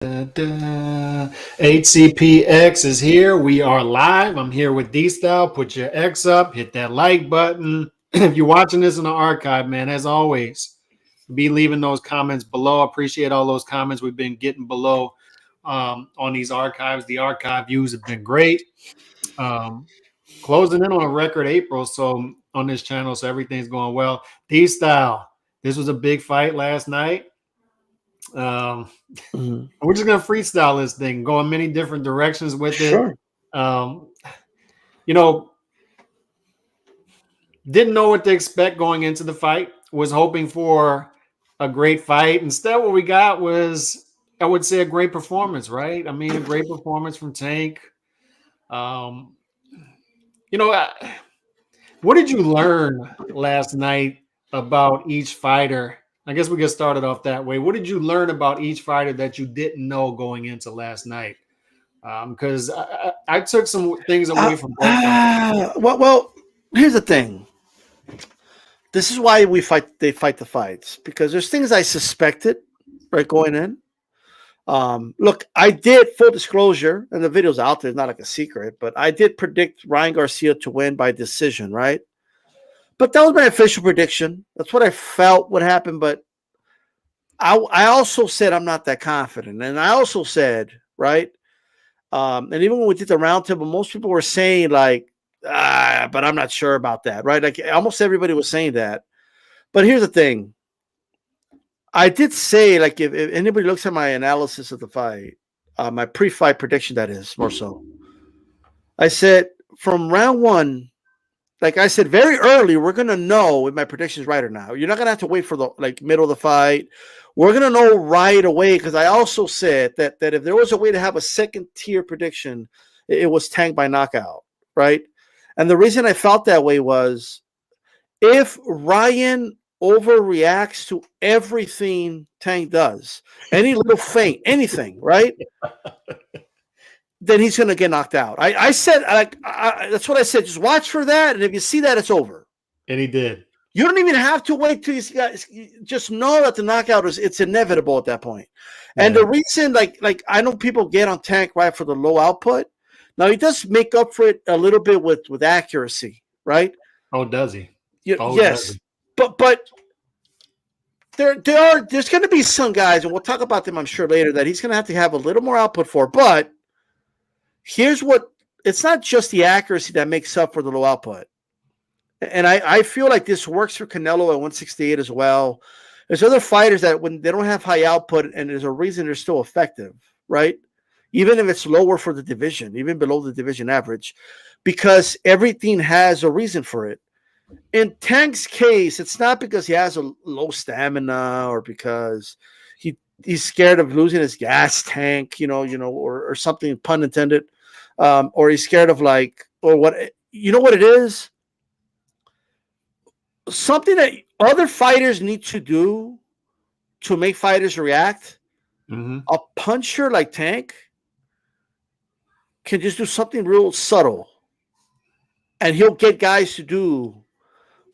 HCPX is here. We are live. I'm here with D-Style. Put your X up. Hit that like button. If you're watching this in the archive, man, as always, be leaving those comments below. Appreciate all those comments we've been getting below on these archives. The archive views have been great. Closing in on a record April, so on this channel, so everything's going well. D-Style, this was a big fight last night. We're just gonna freestyle this thing, go in many different directions with it. Didn't know what to expect going into the fight. Was hoping for a great fight. Instead, what we got was, I would say, a great performance. Right? I mean, a great performance from Tank. What did you learn last night about each fighter? I guess we get started off that way. What did you learn about each fighter that you didn't know going into last night? Because I took some things away from both fighters. Well, here's the thing. This is why they fight the fights, because there's things I suspected, right, going in. Look, I did, full disclosure, and the video's out there, it's not like a secret, but I did predict Ryan Garcia to win by decision, right? But that was my official prediction. That's what I felt would happen. But I also said I'm not that confident. And I also said, right? And even when we did the roundtable, most people were saying, like, but I'm not sure about that, right? Like, almost everybody was saying that. But here's the thing. I did say, like, if anybody looks at my analysis of the fight, my pre-fight prediction, that is, more so, I said from round one, like I said very early, we're going to know if my prediction is right or not. You're not going to have to wait for the middle of the fight. We're going to know right away, because I also said that if there was a way to have a second-tier prediction, it was Tank by knockout, right? And the reason I felt that way was if Ryan overreacts to everything Tank does, any little feint, anything, right? Then he's going to get knocked out. I said, that's what I said. Just watch for that, and if you see that, it's over. And he did. You don't even have to wait till you guys just know that the knockout it's inevitable at that point. Yeah. And the reason, like I know people get on Tank, right, for the low output. Now he does make up for it a little bit with accuracy, right? Oh, does he? Yes, does he? But there's going to be some guys, and we'll talk about them, I'm sure, later, that he's going to have a little more output for. But here's what, it's not just the accuracy that makes up for the low output. And I feel like this works for Canelo at 168 as well. There's other fighters that when they don't have high output, and there's a reason they're still effective, right? Even if it's lower for the division, even below the division average, because everything has a reason for it. In Tank's case, it's not because he has a low stamina or because he's scared of losing his gas tank, or something, pun intended, or he's scared of what it is? Something that other fighters need to do to make fighters react. Mm-hmm. A puncher like Tank can just do something real subtle, and he'll get guys to do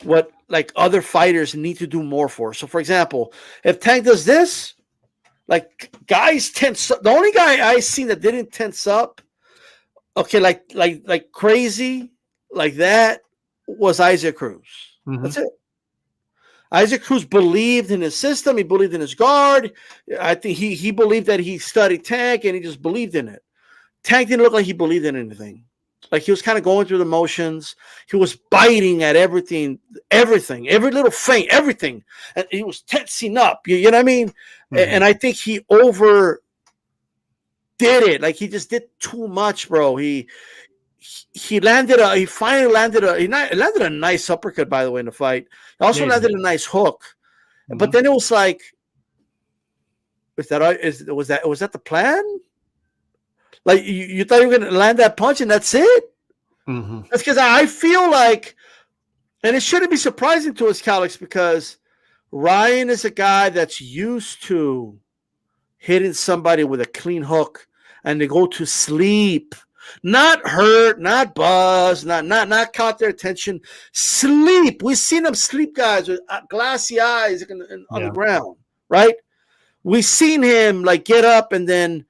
what like other fighters need to do more for. So, for example, if Tank does this, like guys tense up. The only guy I seen that didn't tense up, okay, like crazy, like that, was Isaac Cruz. Mm-hmm. That's it. Isaac Cruz believed in his system. He believed in his guard. I think he believed that he studied Tank, and he just believed in it. Tank didn't look like he believed in anything. Like he was kind of going through the motions. He was biting at everything, every little feint, everything. And he was tensing up. You know what I mean? Mm-hmm. And I think he overdid it. Like he just did too much, bro. He finally landed a nice uppercut, by the way, in the fight. He also landed a nice hook. Mm-hmm. But then it was like, was that the plan? Like you thought you were going to land that punch and that's it? Mm-hmm. That's because I feel like, and it shouldn't be surprising to us, Calix, because Ryan is a guy that's used to hitting somebody with a clean hook and they go to sleep. Not hurt, not buzz, not caught their attention. Sleep. We've seen them sleep, guys, with glassy eyes on the ground, right? we seen him like get up and then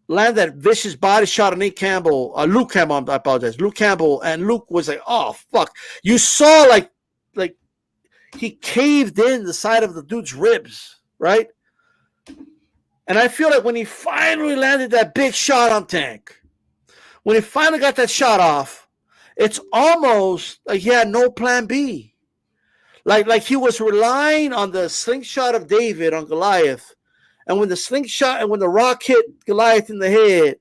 land that vicious body shot on Luke Campbell. I apologize. Luke Campbell, and Luke was like, "Oh fuck!" You saw like he caved in the side of the dude's ribs, right? And I feel like when he finally landed that big shot on Tank, when he finally got that shot off, it's almost like he had no plan B. Like he was relying on the slingshot of David on Goliath. And when the slingshot and when the rock hit Goliath in the head,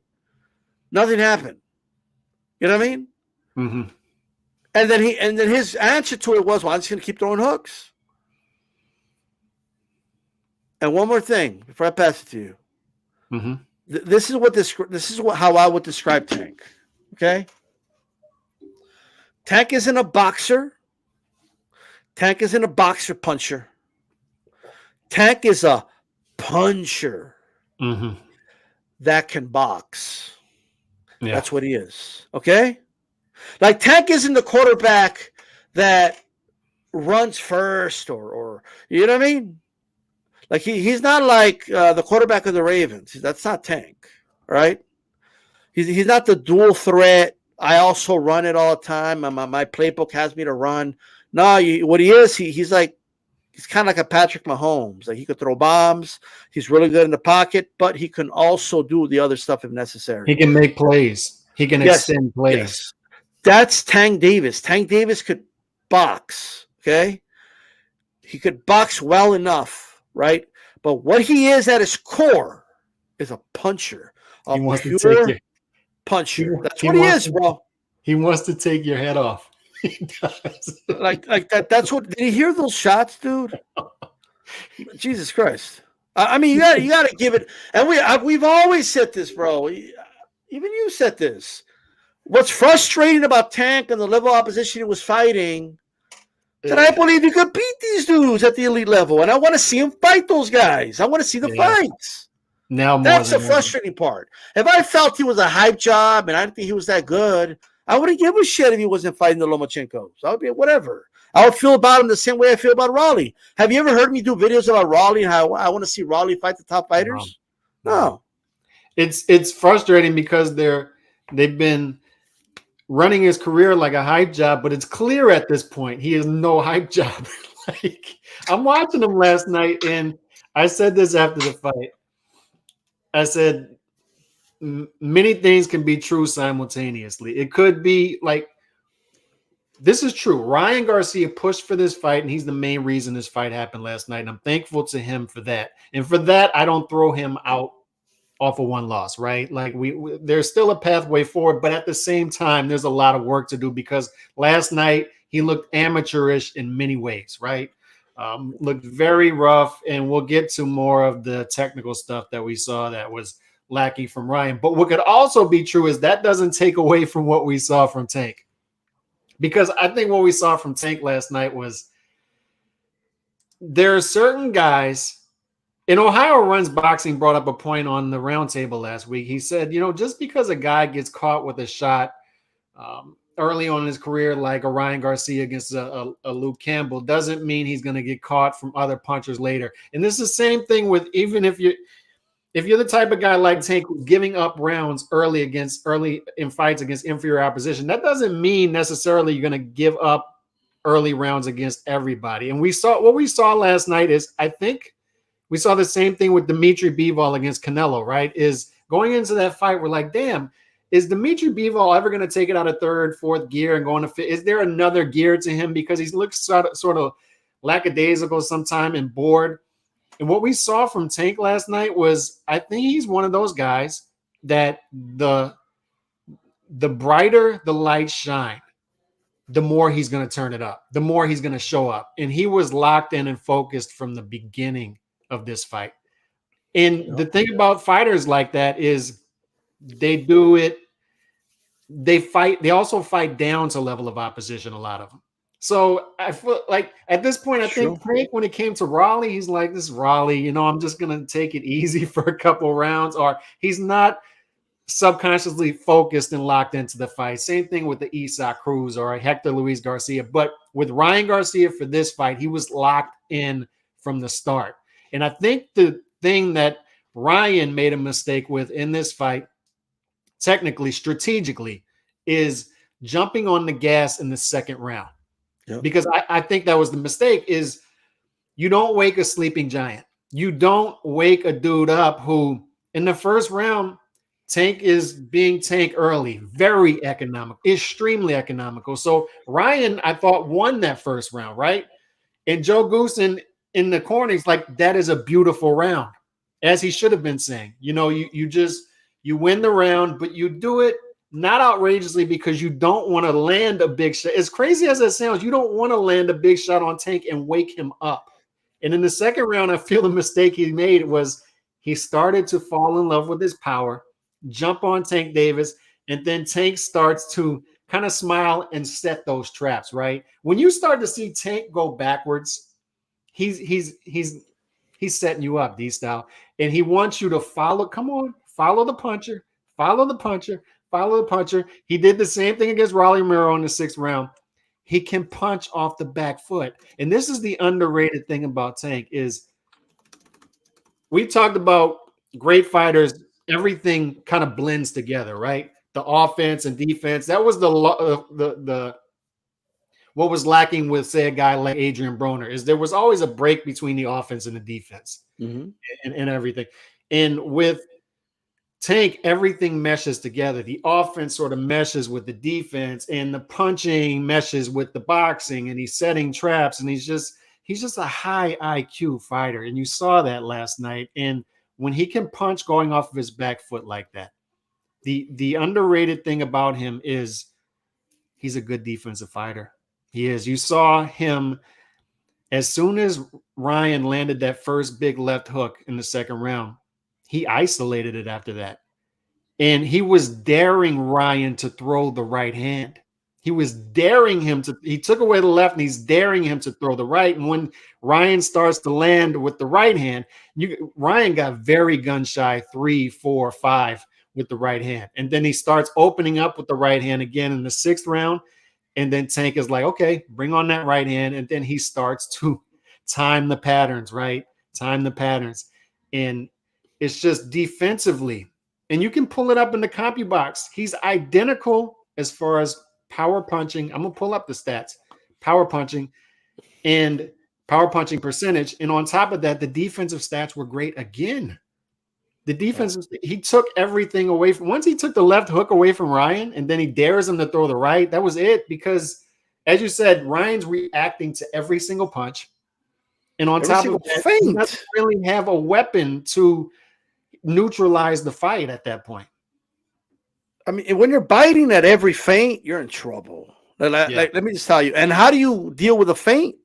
nothing happened. You know what I mean? Mm-hmm. And then his answer to it was, "Well, I'm just going to keep throwing hooks." And one more thing before I pass it to you. Mm-hmm. This is how I would describe Tank. Okay? Tank isn't a boxer. Tank isn't a boxer puncher. Tank is a puncher that can box. Yeah. That's what he is. Okay? Like Tank isn't the quarterback that runs first or you know what I mean? Like he's not like the quarterback of the Ravens. That's not Tank, right? He's not the dual threat. I also run it all the time. My playbook has me to run. No, what he is, he's kind of like a Patrick Mahomes. Like he could throw bombs. He's really good in the pocket, but he can also do the other stuff if necessary. He can make plays. He can extend plays. Yes. That's Tank Davis. Tank Davis could box, okay? He could box well enough, right? But what he is at his core is a puncher. He wants to take your puncher. That's what he is, bro. He wants to take your head off. He does. Like that. That's what. Did you hear those shots, dude? Jesus Christ! I mean, you got to give it. And we've always said this, bro. Even you said this. What's frustrating about Tank and the level of opposition he was fighting, that I believe he could beat these dudes at the elite level, and I want to see him fight those guys. I want to see the fights. Now that's the frustrating part. If I felt he was a hype job and I didn't think he was that good, I wouldn't give a shit if he wasn't fighting the Lomachenkos. I would be whatever. I would feel about him the same way I feel about Raleigh. Have you ever heard me do videos about Raleigh and how I want to see Raleigh fight the top fighters? No. It's frustrating because they've been running his career like a hype job, but it's clear at this point he is no hype job. Like I'm watching him last night, and I said this after the fight. I said many things can be true simultaneously. It could be like this is true. Ryan Garcia pushed for this fight, and he's the main reason this fight happened last night. And I'm thankful to him for that. And for that, I don't throw him out off of one loss, right? Like we there's still a pathway forward, but at the same time, there's a lot of work to do because last night he looked amateurish in many ways, right? Looked very rough, and we'll get to more of the technical stuff that we saw that was lacking from Ryan. But what could also be true is that doesn't take away from what we saw from Tank. Because I think what we saw from Tank last night was there are certain guys. And Ohio Runs Boxing brought up a point on the roundtable last week. He said, just because a guy gets caught with a shot early on in his career, like a Ryan Garcia against a Luke Campbell, doesn't mean he's going to get caught from other punchers later. And this is the same thing with even if you're the type of guy like Tank who's giving up rounds early in fights against inferior opposition, that doesn't mean necessarily you're going to give up early rounds against everybody. And what we saw last night is, I think, we saw the same thing with Dimitri Bivol against Canelo, right? Is going into that fight, we're like, damn, is Dimitri Bivol ever going to take it out of third, fourth gear and go into fifth? Is there another gear to him? Because he looks sort of lackadaisical sometime and bored. And what we saw from Tank last night was, I think he's one of those guys that the brighter the lights shine, the more he's going to turn it up, the more he's going to show up. And he was locked in and focused from the beginning of this fight. And the thing about fighters like that is they also fight down to level of opposition, a lot of them. So I feel like at this point, I think Tank, when it came to Raleigh, he's like, this is Raleigh, I'm just going to take it easy for a couple rounds, or he's not subconsciously focused and locked into the fight. Same thing with the Isaac Cruz or Hector Luis Garcia. But with Ryan Garcia for this fight, he was locked in from the start. And I think the thing that Ryan made a mistake with in this fight, technically, strategically, is jumping on the gas in the second round. Yep. Because I think that was the mistake, is you don't wake a sleeping giant. You don't wake a dude up who, in the first round, Tank is being Tank early. Very economical, extremely economical. So Ryan, I thought, won that first round, right? And Joe Goosen in the corner, he's like, that is a beautiful round, as he should have been saying. You know, you win the round, but you do it not outrageously because you don't want to land a big shot. As crazy as that sounds, you don't want to land a big shot on Tank and wake him up. And in the second round, I feel the mistake he made was he started to fall in love with his power, jump on Tank Davis, and then Tank starts to kind of smile and set those traps, right? When you start to see Tank go backwards, he's setting you up, D-style. And he wants you to follow. Come on, follow the puncher, follow the puncher, follow the puncher. He did the same thing against Rolly Romero in the 6th round. He can punch off the back foot. And this is the underrated thing about Tank is we talked about great fighters, everything kind of blends together, right? The offense and defense. That was the what was lacking with, say, a guy like Adrian Broner, is there was always a break between the offense and the defense and everything. And with Tank, everything meshes together. The offense sort of meshes with the defense, and the punching meshes with the boxing, and he's setting traps, and he's just a high IQ fighter. And you saw that last night. And when he can punch going off of his back foot like that, the underrated thing about him is he's a good defensive fighter. He is. You saw him as soon as Ryan landed that first big left hook in the second round, he isolated it after that. And he was daring Ryan to throw the right hand. He was daring him to, he took away the left and he's daring him to throw the right. And when Ryan starts to land with the right hand, Ryan got very gun shy, 3, 4, 5 with the right hand. And then he starts opening up with the right hand again in the 6th round. And then Tank is like, okay, bring on that right hand. And then he starts to time the patterns, right? Time the patterns. And it's just defensively. And you can pull it up in the CompuBox. He's identical as far as power punching. I'm going to pull up the stats. Power punching and power punching percentage. And on top of that, the defensive stats were great again. The defense, he took everything away from, once he took the left hook away from Ryan and then he dares him to throw the right, that was it. Because as you said, Ryan's reacting to every single punch. And on top of that, he doesn't really have a weapon to neutralize the fight at that point. I mean, when you're biting at every feint, you're in trouble. Let me just tell you. And how do you deal with a feint?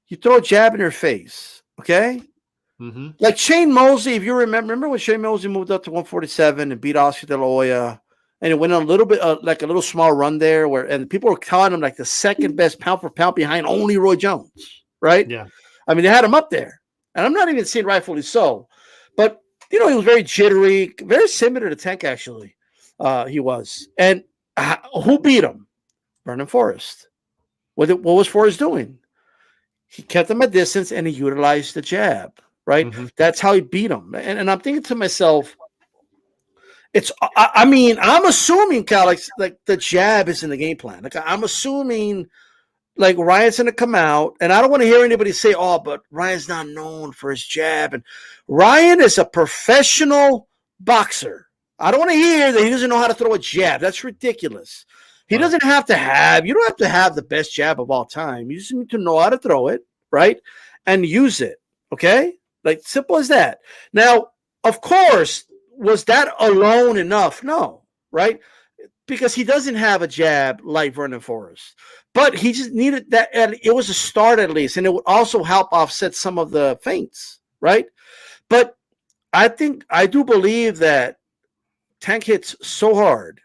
You throw a jab in your face, okay? Mm-hmm. Like Shane Mosley, if you remember when Shane Mosley moved up to 147 and beat Oscar De La Hoya, and it went on a little bit like a little small run there, and people were calling him like the second best pound for pound behind only Roy Jones, right? Yeah. I mean, they had him up there, and I'm not even saying rightfully so, but he was very jittery, very similar to Tank actually. He was, and who beat him? Vernon Forrest. What was Forrest doing? He kept him at distance and he utilized the jab. Right? Mm-hmm. That's how he beat him. And I'm thinking to myself, I'm assuming, Cal, like the jab is in the game plan. Like I'm assuming like Ryan's going to come out, and I don't want to hear anybody say, oh, but Ryan's not known for his jab. And Ryan is a professional boxer. I don't want to hear that he doesn't know how to throw a jab. That's ridiculous. He doesn't have to have, you don't have to have the best jab of all time. You just need to know how to throw it, right? And use it. Okay? Like, simple as that. Now, of course, was that alone enough? No, right? Because he doesn't have a jab like Vernon Forrest. But he just needed that, and it was a start at least, and it would also help offset some of the feints, right? But I do believe that Tank hits so hard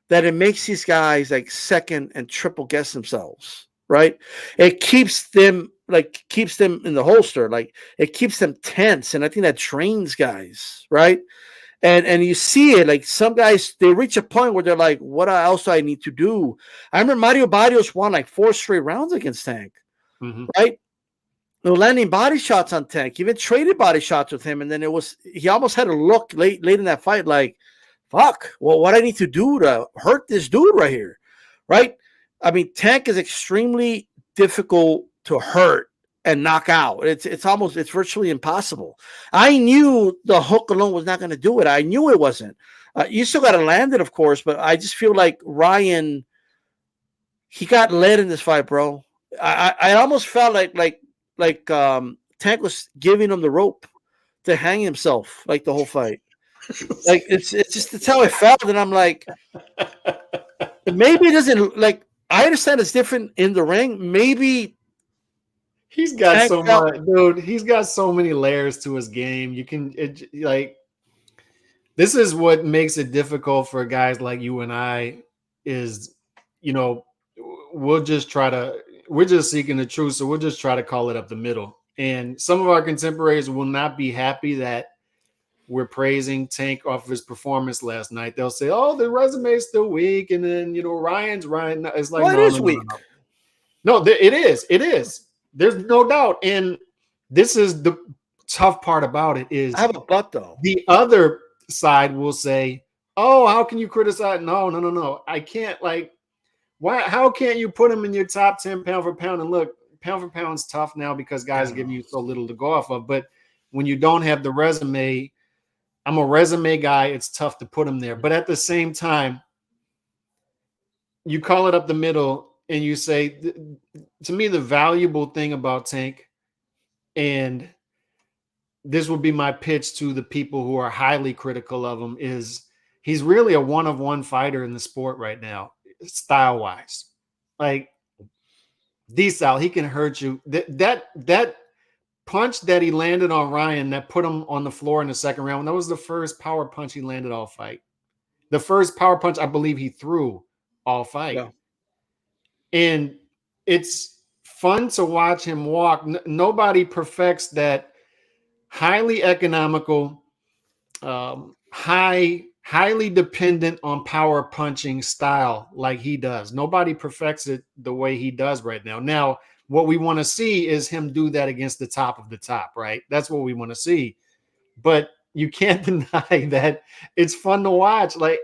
that it makes these guys like second and triple guess themselves, right? It keeps them in the holster, like it keeps them tense, and I think that trains guys, right? And you see it, like some guys, they reach a point where they're like, what else do I need to do? I remember Mario Barrios won like 4 straight rounds against Tank, right? landing body shots on Tank, even traded body shots with him, and then he almost had a look late in that fight like, fuck, well, what I need to do to hurt this dude right here, right? I mean, Tank is extremely difficult to hurt and knock out. It's virtually impossible. I knew the hook alone was not going to do it. I knew it wasn't. You still got to land it, of course, but I just feel like Ryan, he got led in this fight, bro. I almost felt like Tank was giving him the rope to hang himself like the whole fight. Like it's just that's how I felt, and I'm like, maybe it doesn't like. I understand it's different in the ring. Maybe he's got so much, dude. He's got so many layers to his game. This is what makes it difficult for guys like you and I. Is we're just seeking the truth, so we'll just try to call it up the middle. And some of our contemporaries will not be happy that we're praising Tank off of his performance last night. They'll say, "Oh, the resume is still weak," and then Ryan. It's like, well, it is weak. No, it is. It is. There's no doubt. And this is the tough part about it is I have a butt though. The other side will say, "Oh, how can you criticize?" No. I can't. Like, why? How can't you put him in your top 10 pound for pound? And look, pound for pound's tough now because guys are giving you so little to go off of. But when you don't have the resume, I'm a resume guy. It's tough to put him there. But at the same time, you call it up the middle and you say, to me, the valuable thing about Tank, and this would be my pitch to the people who are highly critical of him, is he's really a one-of-one fighter in the sport right now, style-wise. Like, D-style, he can hurt you. That punch that he landed on Ryan that put him on the floor in the second round, that was the first power punch he landed all fight. The first power punch I believe he threw all fight. Yeah. And it's fun to watch him walk. Nobody perfects that highly economical, highly dependent on power punching style like he does. Nobody perfects it the way he does right now. Now, what we want to see is him do that against the top of the top, right? That's what we want to see. But you can't deny that it's fun to watch. Like,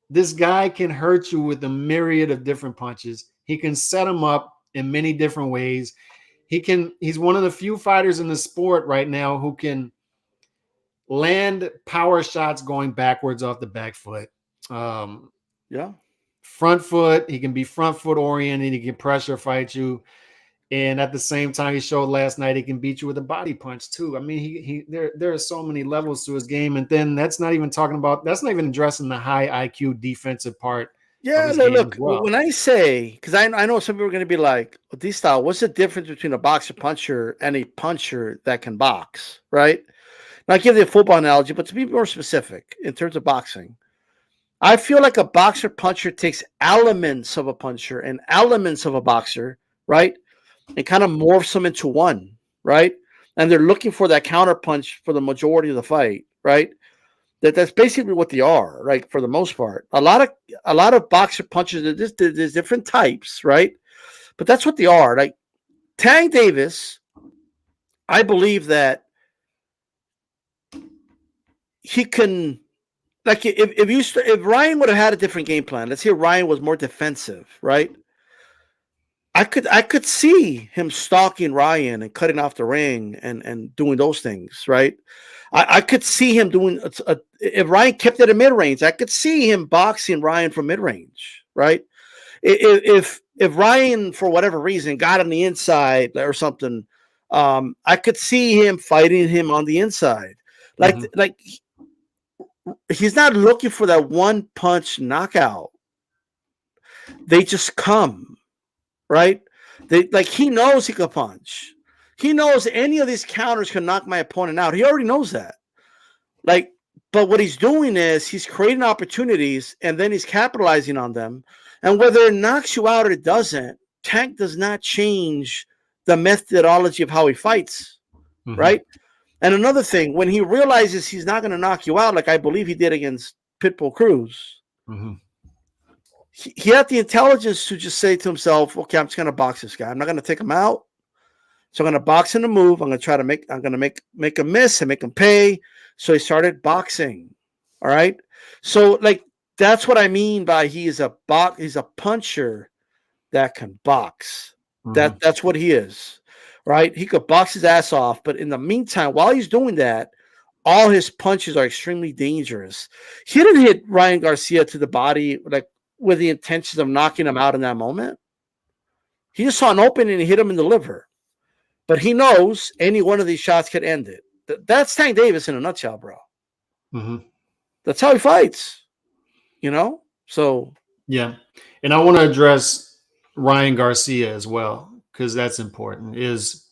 this guy can hurt you with a myriad of different punches. He can set him up in many different ways. He's one of the few fighters in the sport right now who can land power shots going backwards off the back foot. Front foot. He can be front foot oriented. He can pressure fight you. And at the same time, he showed last night he can beat you with a body punch too. I mean, there are so many levels to his game, and then that's not even addressing the high IQ defensive part. Yeah, look, when I say, because I know some people are going to be like, D-style, what's the difference between a boxer puncher and a puncher that can box, right? Now, I give you a football analogy, but to be more specific in terms of boxing, I feel like a boxer puncher takes elements of a puncher and elements of a boxer, right? And kind of morphs them into one, right? And they're looking for that counter punch for the majority of the fight, right? That's basically what they are, right? For the most part, a lot of boxer punches. There's different types, right? But that's what they are. Like Tank Davis, I believe that he can. Like if Ryan would have had a different game plan, let's say Ryan was more defensive, right? I could see him stalking Ryan and cutting off the ring and doing those things, right? I could see him doing if Ryan kept it in mid range. I could see him boxing Ryan from mid range, right? If Ryan for whatever reason got on the inside or something, I could see him fighting him on the inside, like he's not looking for that one punch knockout. They just come. Right? He knows he can punch. He knows any of these counters can knock my opponent out. He already knows that. But what he's doing is he's creating opportunities and then he's capitalizing on them. And whether it knocks you out or it doesn't, Tank does not change the methodology of how he fights. Mm-hmm. Right? And another thing, when he realizes he's not going to knock you out, like I believe he did against Pitbull Cruz, mm-hmm. He had the intelligence to just say to himself, okay, I'm just going to box this guy. I'm not going to take him out. So I'm gonna box in the move. I'm gonna make a miss and make him pay. So he started boxing. All right. So like that's what I mean by he's a puncher that can box. Mhm. That's what he is. Right? He could box his ass off, but in the meantime, while he's doing that, all his punches are extremely dangerous. He didn't hit Ryan Garcia to the body like with the intention of knocking him out in that moment. He just saw an opening and hit him in the liver. But he knows any one of these shots could end it. That's Tank Davis in a nutshell, bro. Mhm. That's how he fights, you know? So, Yeah. And I want to address Ryan Garcia as well, because that's important. Is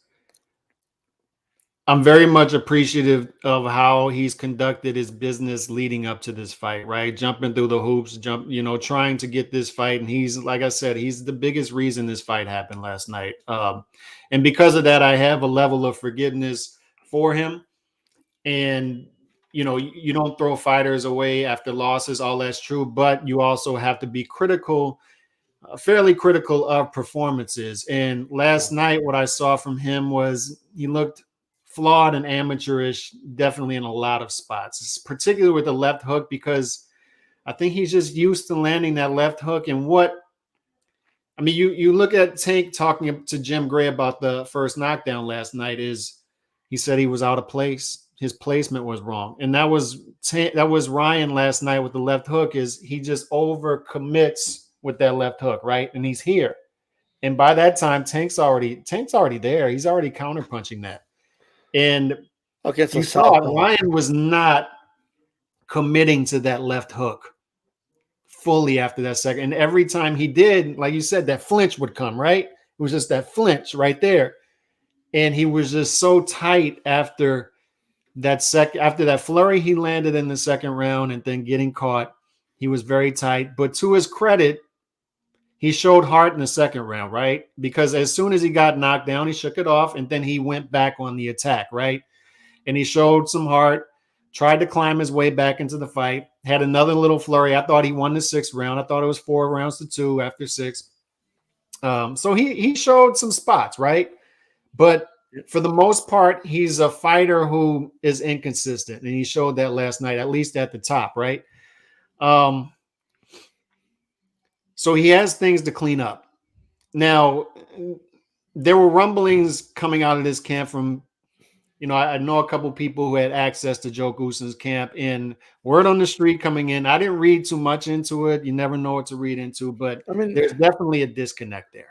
I'm very much appreciative of how he's conducted his business leading up to this fight, right? Jumping through the hoops, trying to get this fight. And he's, like I said, he's the biggest reason this fight happened last night. And because of that, I have a level of forgiveness for him. And, you don't throw fighters away after losses, all that's true, but you also have to be critical, fairly critical of performances. And last night, what I saw from him was he looked flawed and amateurish, definitely in a lot of spots, particularly with the left hook, because I think he's just used to landing that left hook. And you look at Tank talking to Jim Gray about the first knockdown last night. Is he said he was out of place. His placement was wrong, and that was Ryan last night with the left hook. Is he just over commits with that left hook, right? And he's here, and by that time, Tank's already there. He's already counterpunching that, and against a you saw it. southpaw. Ryan was not committing to that left hook fully after that second. And every time he did, like you said, that flinch would come, right? It was just that flinch right there. And he was just so tight after that flurry he landed in the second round and then getting caught. He was very tight. But to his credit, he showed heart in the second round, right? Because as soon as he got knocked down, he shook it off and then he went back on the attack, right? And he showed some heart, tried to climb his way back into the fight, had another little flurry. I thought he won the sixth round. I thought it was 4-2 after six. So he showed some spots, right? But for the most part, he's a fighter who is inconsistent, and he showed that last night, at least at the top, right? So he has things to clean up. Now, there were rumblings coming out of this camp from, I know a couple people who had access to Joe Goosen's camp, and word on the street coming in. I didn't read too much into it. You never know what to read into, but I mean, there's definitely a disconnect there.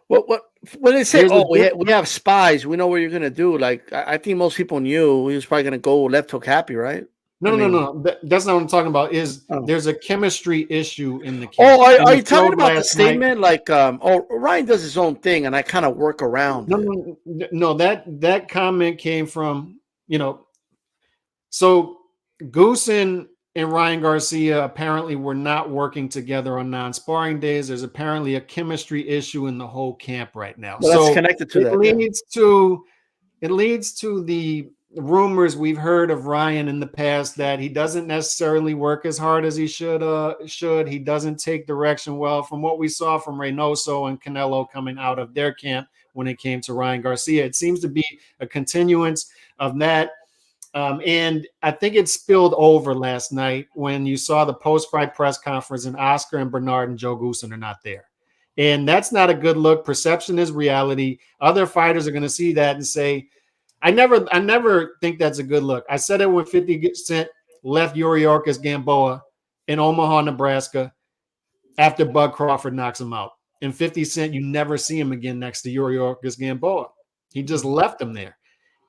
what when they say, There's a we have spies, we know what you're gonna do. Like I think most people knew he was probably gonna go left hook happy, right? No. That's not what I'm talking about. Oh, There's a chemistry issue in the camp. And are it you talking showed about the last night. statement? Like, Ryan does his own thing, and I kind of work around it. No. That comment came from, so Goosen and Ryan Garcia apparently were not working together on non-sparring days. There's apparently a chemistry issue in the whole camp right now. Well, that's So connected to it that. Yeah. leads to the rumors we've heard of Ryan in the past that he doesn't necessarily work as hard as he should. He doesn't take direction well, from what we saw from Reynoso and Canelo coming out of their camp when it came to Ryan Garcia. It seems to be a continuance of that. And I think it spilled over last night when you saw the post-fight press conference and Oscar and Bernard and Joe Goosen are not there. And that's not a good look. Perception is reality. Other fighters are going to see that and say, I never think that's a good look. I said it when 50 Cent left Yuriorkis Gamboa in Omaha, Nebraska, after Bud Crawford knocks him out. And 50 Cent, you never see him again next to Yuriorkis Gamboa. He just left him there.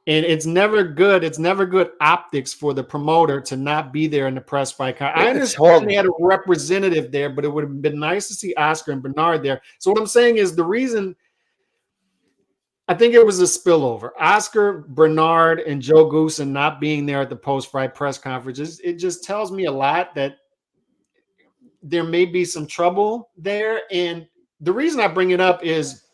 And it's never good. It's never good optics for the promoter to not be there in the press fight. I understand they had a representative there, but it would have been nice to see Oscar and Bernard there. So what I'm saying is the reason – I think it was a spillover. Oscar, Bernard, and Joe Goosen not being there at the post-fight press conferences, it just tells me a lot that there may be some trouble there. And the reason I bring it up is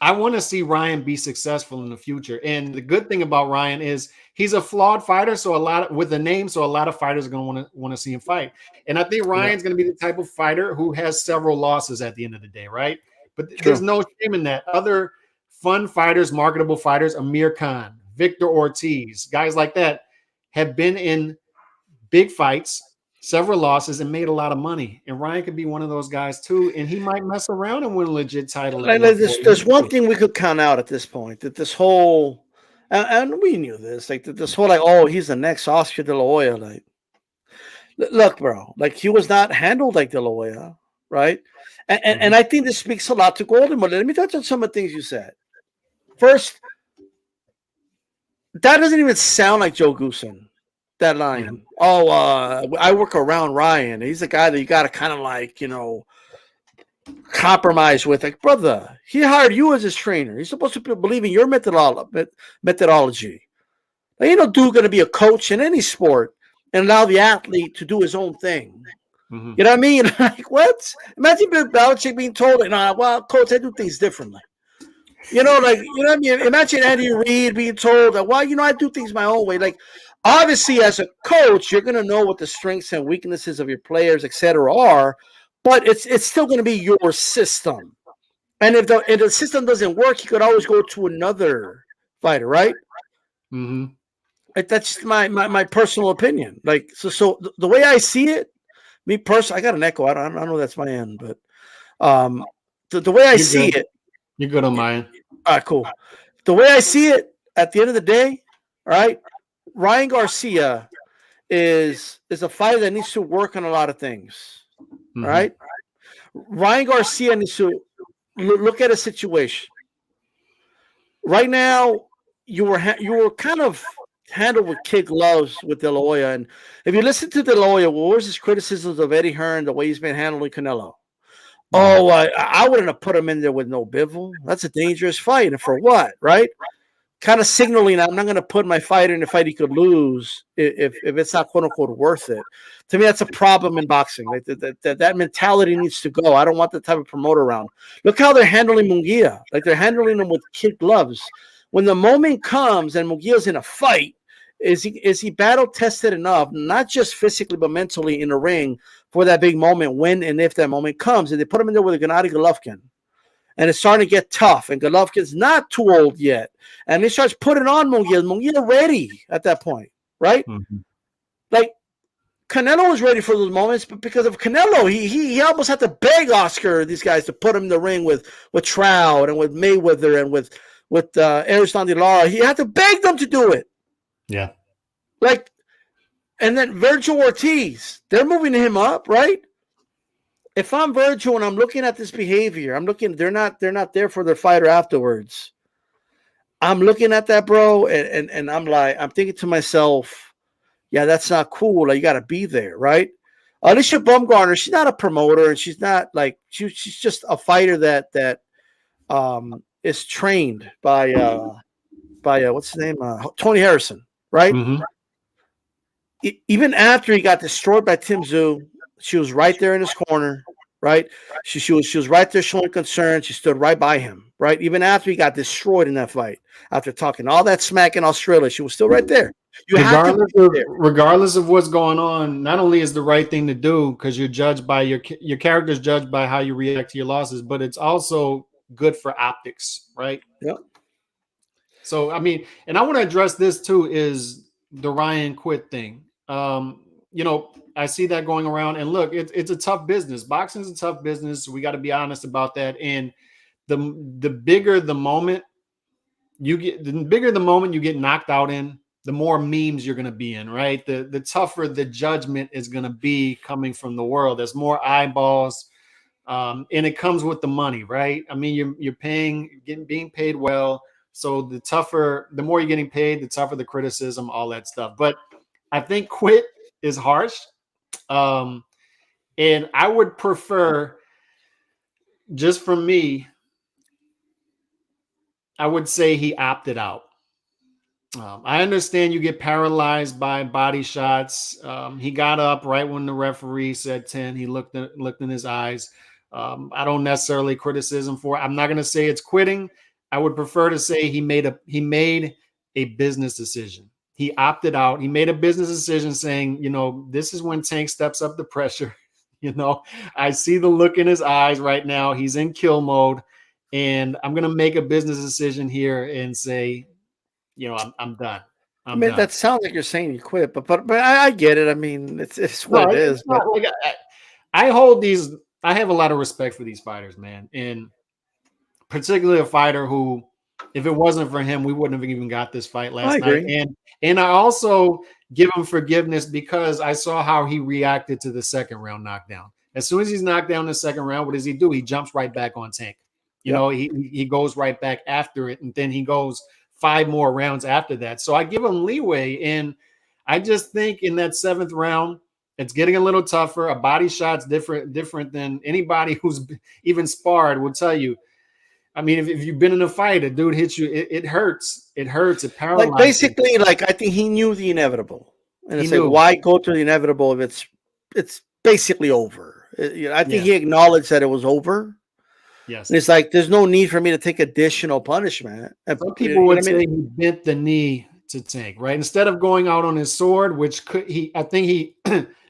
I want to see Ryan be successful in the future. And the good thing about Ryan is he's a flawed fighter, so a lot of fighters are going to want to see him fight. And I think Ryan's going to be the type of fighter who has several losses at the end of the day, right? But there's no shame in that. Other fun fighters, marketable fighters, Amir Khan, Victor Ortiz, guys like that have been in big fights, several losses, and made a lot of money. And Ryan could be one of those guys too. And he might mess around and win a legit title at one point. There's one thing we could count out at this point, that this whole, and we knew this, like this whole, like, oh, he's the next Oscar De La Hoya. Like, look, bro, like he was not handled like De La Hoya, right? And I think this speaks a lot to Golden. But let me touch on some of the things you said. First, that doesn't even sound like Joe Goosen. That line. Oh, I work around Ryan. He's the guy that you got to kind of like, compromise with. Like, brother, he hired you as his trainer. He's supposed to believe in your methodology. Now, ain't no dude going to be a coach in any sport and allow the athlete to do his own thing. Mm-hmm. You know what I mean? Like, what? Imagine Bill Belichick being told, well, coach, I do things differently. Like, you know what I mean? Imagine Andy Reid being told that, well, I do things my own way. Like, obviously, as a coach, you're going to know what the strengths and weaknesses of your players, et cetera, are, but it's still going to be your system. And if the system doesn't work, you could always go to another fighter, right? Mm-hmm. That's my personal opinion. Like, so the way I see it, me personally, I got an echo. I don't know if that's my end, but the way I see it. You're good on my end. All right, cool. The way I see it, at the end of the day, all right, Ryan Garcia is a fighter that needs to work on a lot of things. Mm-hmm. Right? Ryan Garcia needs to look at a situation. Right now, you were kind of handled with kid gloves with De La Hoya. And if you listen to De La Hoya, what was his criticisms of Eddie Hearn, the way he's been handling Canelo? Oh, I wouldn't have put him in there with no bivol. That's a dangerous fight. And for what, right? Kind of signaling I'm not going to put my fighter in a fight he could lose if it's not, quote unquote, worth it. To me, that's a problem in boxing. Like that mentality needs to go. I don't want that type of promoter around. Look how they're handling Munguia. Like, they're handling him with kid gloves. When the moment comes and Munguia's in a fight, is he battle tested enough, not just physically but mentally in the ring for that big moment when and if that moment comes? And they put him in there with a Gennady Golovkin. And it's starting to get tough. And Golovkin's not too old yet. And he starts putting on Munguia. Munguia ready at that point, right? Mm-hmm. Like, Canelo was ready for those moments, but because of Canelo, he almost had to beg Oscar, these guys, to put him in the ring with Trout and with Mayweather and with Arislan de Lara. He had to beg them to do it. Yeah. Like, and then Virgil Ortiz, they're moving him up, right? If I'm Virgil and I'm looking at this behavior, they're not there for their fighter afterwards. I'm looking at that, bro, and I'm thinking to myself, yeah, that's not cool. Like, you got to be there, right? Alicia Baumgartner, she's not a promoter, and she's not like she's just a fighter that is trained by what's his name, Tony Harrison, right? Mm-hmm. Even after he got destroyed by Tim Tszyu, she was right there in his corner, right? She was right there showing concern. She stood right by him, right? Even after he got destroyed in that fight, after talking all that smack in Australia, she was still right there. Regardless of what's going on, not only is the right thing to do because you're judged by your character's judged by how you react to your losses, but it's also good for optics, right? Yep. So, I mean, and I want to address this too, is the Ryan quit thing. I see that going around, and look, it's a tough business. Boxing is a tough business. We got to be honest about that. And the bigger the moment you get knocked out in, the more memes you're going to be in, right? The tougher the judgment is going to be coming from the world. There's more eyeballs, and it comes with the money, right? I mean, you're being paid well. So the more you're getting paid, the tougher the criticism, all that stuff. But I think quit is harsh. And I would prefer, just for me, I would say he opted out. I understand you get paralyzed by body shots. He got up right when the referee said 10. He looked in his eyes. I don't necessarily criticism for it. I'm not going to say it's quitting. I would prefer to say he made a business decision. He opted out. He made a business decision saying, this is when Tank steps up the pressure. I see the look in his eyes right now. He's in kill mode. and I'm gonna make a business decision here and say, I'm done. I I'm mean, done. that sounds like you're saying you quit, but I get it. I mean, it's what No, it it's is. But not like I hold these. I have a lot of respect for these fighters, man, and particularly a fighter who, if it wasn't for him, we wouldn't have even got this fight I last night. agree. And I also give him forgiveness because I saw how he reacted to the second round knockdown. As soon as he's knocked down in the second round, what does he do? He jumps right back on Tank. Yep. He goes right back after it, and then he goes 5 more rounds after that. So I give him leeway, and I just think in that seventh round, it's getting a little tougher. A body shot's different than anybody who's even sparred will tell you. I mean, if you've been in a fight, a dude hits you, it hurts. It hurts. It Like paralyzes. basically, like I think he knew the inevitable, and He it's like, knew. why go to the inevitable if it's basically over? I think Yeah. he acknowledged that it was over, and Yes. it's like there's no need for me to take additional punishment. And, Some you people know what would I say mean? he bent the knee to Tank, right? Instead of going out on his sword, which I think he,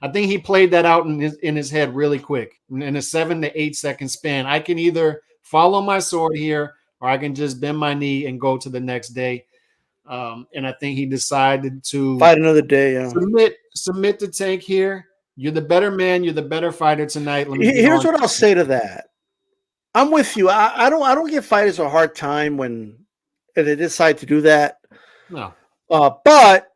I think he played that out in his head really quick in a 7 to 8 second span. I can either follow my sword here, or I can just bend my knee and go to the next day. And I think he decided to Fight another day. Yeah. submit to Tank here. You're the better man. You're the better fighter tonight. Let me get Here's on. what I'll say to that. I'm with you. I don't give fighters a hard time when they decide to do that. No, But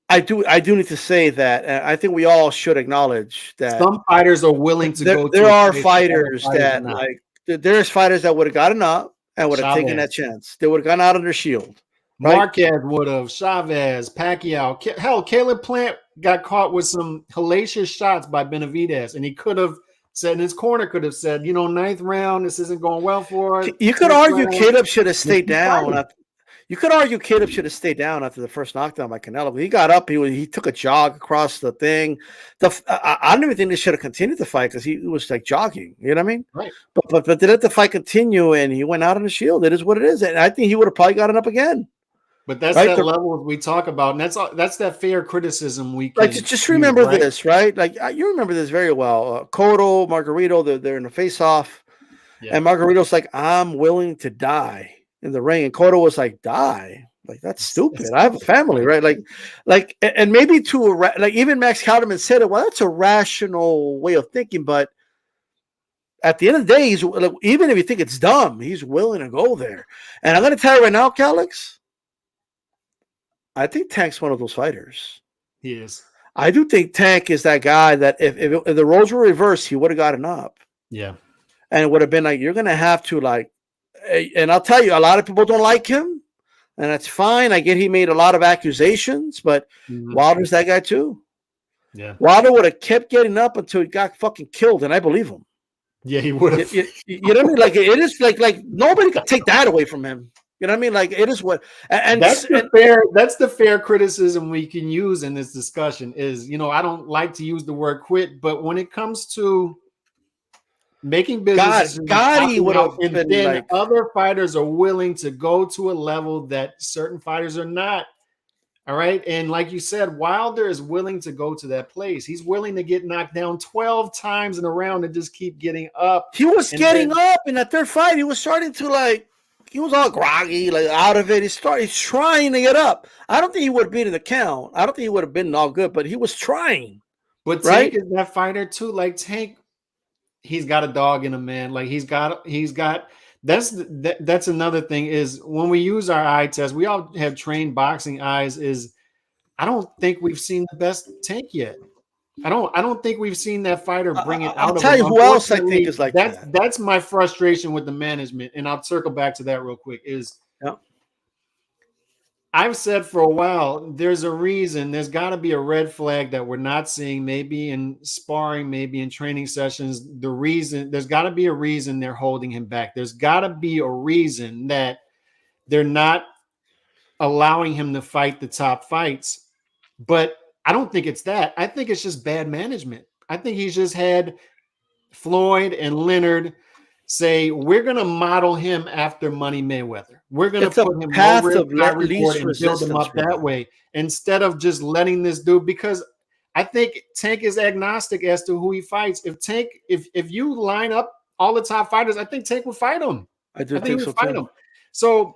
I do need to say that I think we all should acknowledge that some fighters are willing to there go there to a are place that other fighters fighters are that not. like there's fighters that would have gotten up and would have taken that Chavez, chance. They would have gone out on their shield, right? Marquez would have, Chavez, Pacquiao. Hell, Caleb Plant got caught with some hellacious shots by Benavidez, and he could have said in his corner, could have said, ninth round, this isn't going well for it. You could 10th argue round, Caleb should have let's stayed keep down. fighting. You could argue Caleb should have stayed down after the first knockdown by Canelo. He got up. He took a jog across the thing. I don't even think they should have continued the fight because he was like jogging. You know what I mean? Right. But they let the fight continue, and he went out on the shield. It is what it is, and I think he would have probably gotten up again. But that's Right? that level we talk about, and that's that fair criticism we Like can just use, remember right? this, right? Like you remember this very well. Cotto, Margarito, they're in a face-off, Yeah. and Margarito's like, "I'm willing to die in the ring," and Cotto was like, "Die." Like that's stupid. I have a family, right? And maybe like even Max Kellerman said it. Well, that's a rational way of thinking, but at the end of the day, even if you think it's dumb, he's willing to go there. And I'm going to tell you right now, Calix, I think Tank's one of those fighters. He is. I do think Tank is that guy that if the roles were reversed, he would have gotten up. Yeah. And it would have been like, you're going to have to and I'll tell you, a lot of people don't like him. And that's fine. I get he made a lot of accusations, but Wilder's that guy too. Yeah. Wilder would have kept getting up until he got fucking killed, and I believe him. Yeah, he would have. You know what I mean? Like it is like nobody can take that away from him. You know what I mean? Like it is what and that's the fair criticism we can use in this discussion is, I don't like to use the word quit, but when it comes to making business Gotti would have and been then like other fighters are willing to go to a level that certain fighters are not. All right. And like you said, Wilder is willing to go to that place. He's willing to get knocked down 12 times in a round and just keep getting up. He was getting up in that third fight. He was starting to he was all groggy, out of it. He's trying to get up. I don't think he would have beaten the count. I don't think he would have been all good, but he was trying. But right? Tank is that fighter too. Like Tank, he's got a dog in him, man. Like he's got that's another thing is when we use our eye test, we all have trained boxing eyes. Is I don't think we've seen the best Tank yet. I don't think we've seen that fighter bring it out I'll of tell him. you who else I think is like that. That's my frustration with the management, and I'll circle back to that real quick. I've said for a while, there's a reason. There's got to be a red flag that we're not seeing, maybe in sparring, maybe in training sessions. There's got to be a reason they're holding him back. There's got to be a reason that they're not allowing him to fight the top fights. But I don't think it's that. I think it's just bad management. I think he's just had Floyd and Leonard say, we're going to model him after Money Mayweather. We're going to put him low risk, high reward and build him up that way instead of just letting this dude, because I think Tank is agnostic as to who he fights. If you line up all the top fighters, I think Tank would fight him. I do I think he think would so fight too. him. So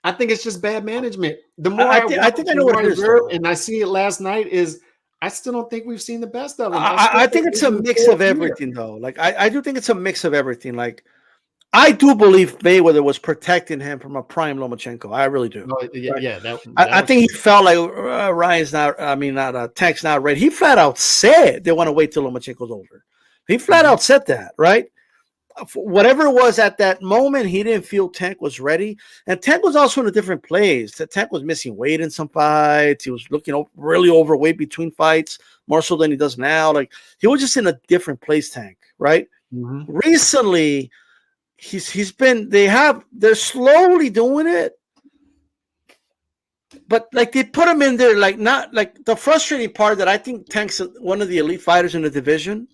I think it's just bad management. The more I I watch, think I the know what more it I is though. observe, and I see it last night, is I still don't think we've seen the best of him. I think it's a mix of everything though. Like I do think it's a mix of everything. Like I do believe Mayweather was protecting him from a prime Lomachenko. I really do. No, yeah, Right? yeah, that I was think he felt like Ryan's not. I mean, not Tank's not ready. He flat out said they want to wait till Lomachenko's over. He flat out said that, right? Whatever it was at that moment, he didn't feel Tank was ready. And Tank was also in a different place. Tank was missing weight in some fights. He was looking really overweight between fights, more so than he does now. Like he was just in a different place, Tank, right? Recently, they're slowly doing it. But like they put him in there, like not like the frustrating part that I think Tank's one of the elite fighters in the division.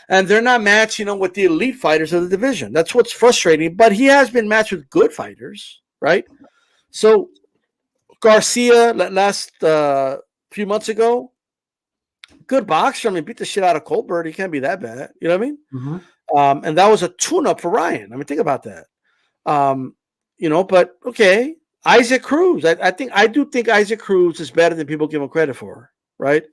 And they're not matched, with the elite fighters of the division. That's what's frustrating. But he has been matched with good fighters, right? So Garcia last few months ago, good boxer. I mean, beat the shit out of Colbert. He can't be that bad. You know what I mean? And that was a tune-up for Ryan. I mean, think about that. But okay, Isaac Cruz. I do think Isaac Cruz is better than people give him credit for, right?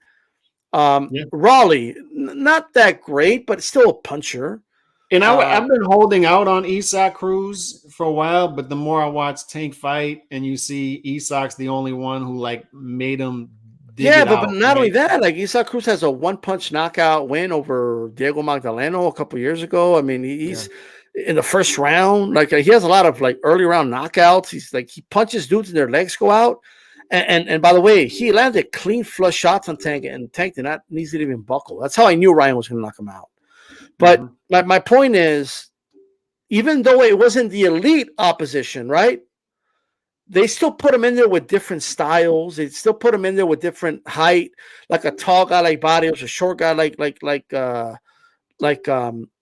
Raleigh, not that great, but still a puncher. And I've been holding out on Isak Cruz for a while, but the more I watch Tank fight, and you see Isak's the only one who like made him dig it out. But not only that, like Isak Cruz has a one-punch knockout win over Diego Magdaleno a couple years ago. I mean, he's in the first round. Like he has a lot of like early round knockouts. He's like he punches dudes and their legs go out. And by the way, he landed clean flush shots on Tank, and Tank did not easily even buckle. That's how I knew Ryan was going to knock him out. But my point is, even though it wasn't the elite opposition, right? They still put him in there with different styles. They still put him in there with different height, like a tall guy like Barrios, a short guy like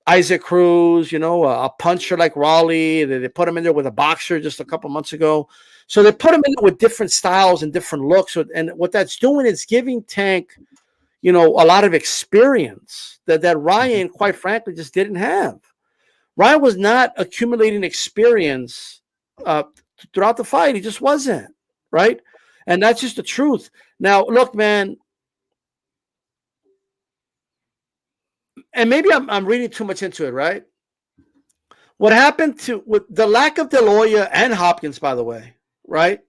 Isaac Cruz, a puncher like Raleigh. They put him in there with a boxer just a couple months ago. So they put him in with different styles and different looks. And what that's doing is giving Tank, a lot of experience that Ryan, quite frankly, just didn't have. Ryan was not accumulating experience throughout the fight. He just wasn't, right? And that's just the truth. Now, look, man, and maybe I'm reading too much into it, right? What happened with the lack of De La Hoya and Hopkins, by the way, right?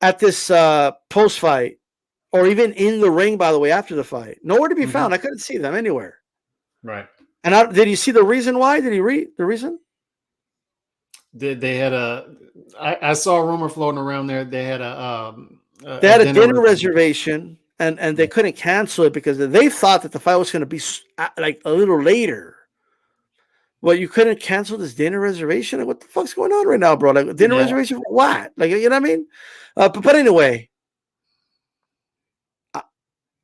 At this post-fight, or even in the ring, by the way, after the fight. Nowhere to be found. I couldn't see them anywhere. Right. And did you see the reason why? Did he read the reason? They had I saw a rumor floating around there. They had a dinner reservation, and they couldn't cancel it because they thought that the fight was going to be like a little later. Well, you couldn't cancel this dinner reservation? Like, what the fuck's going on right now, bro? Like, dinner reservation for what? Like, you know what I mean? But anyway,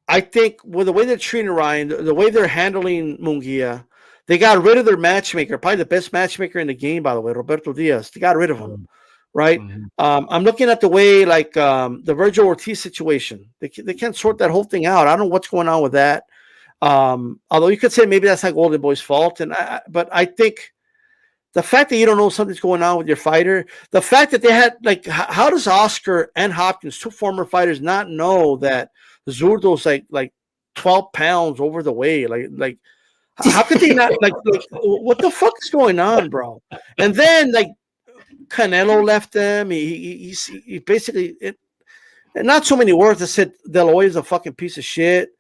I think with the way they're treating Ryan, the way they're handling Munguia, they got rid of their matchmaker, probably the best matchmaker in the game, by the way, Roberto Diaz. They got rid of him, right? I'm looking at the way, like, the Virgil Ortiz situation. They can't sort that whole thing out. I don't know what's going on with that. Although you could say maybe that's not Golden Boy's fault. But I think the fact that you don't know something's going on with your fighter, the fact that they had, like, how does Oscar and Hopkins, two former fighters, not know that Zurdo's like 12 pounds over the weight? Like how could they not like what the fuck is going on, bro? And then like Canelo left them. He basically and not so many words that said De La Hoya is a fucking piece of shit.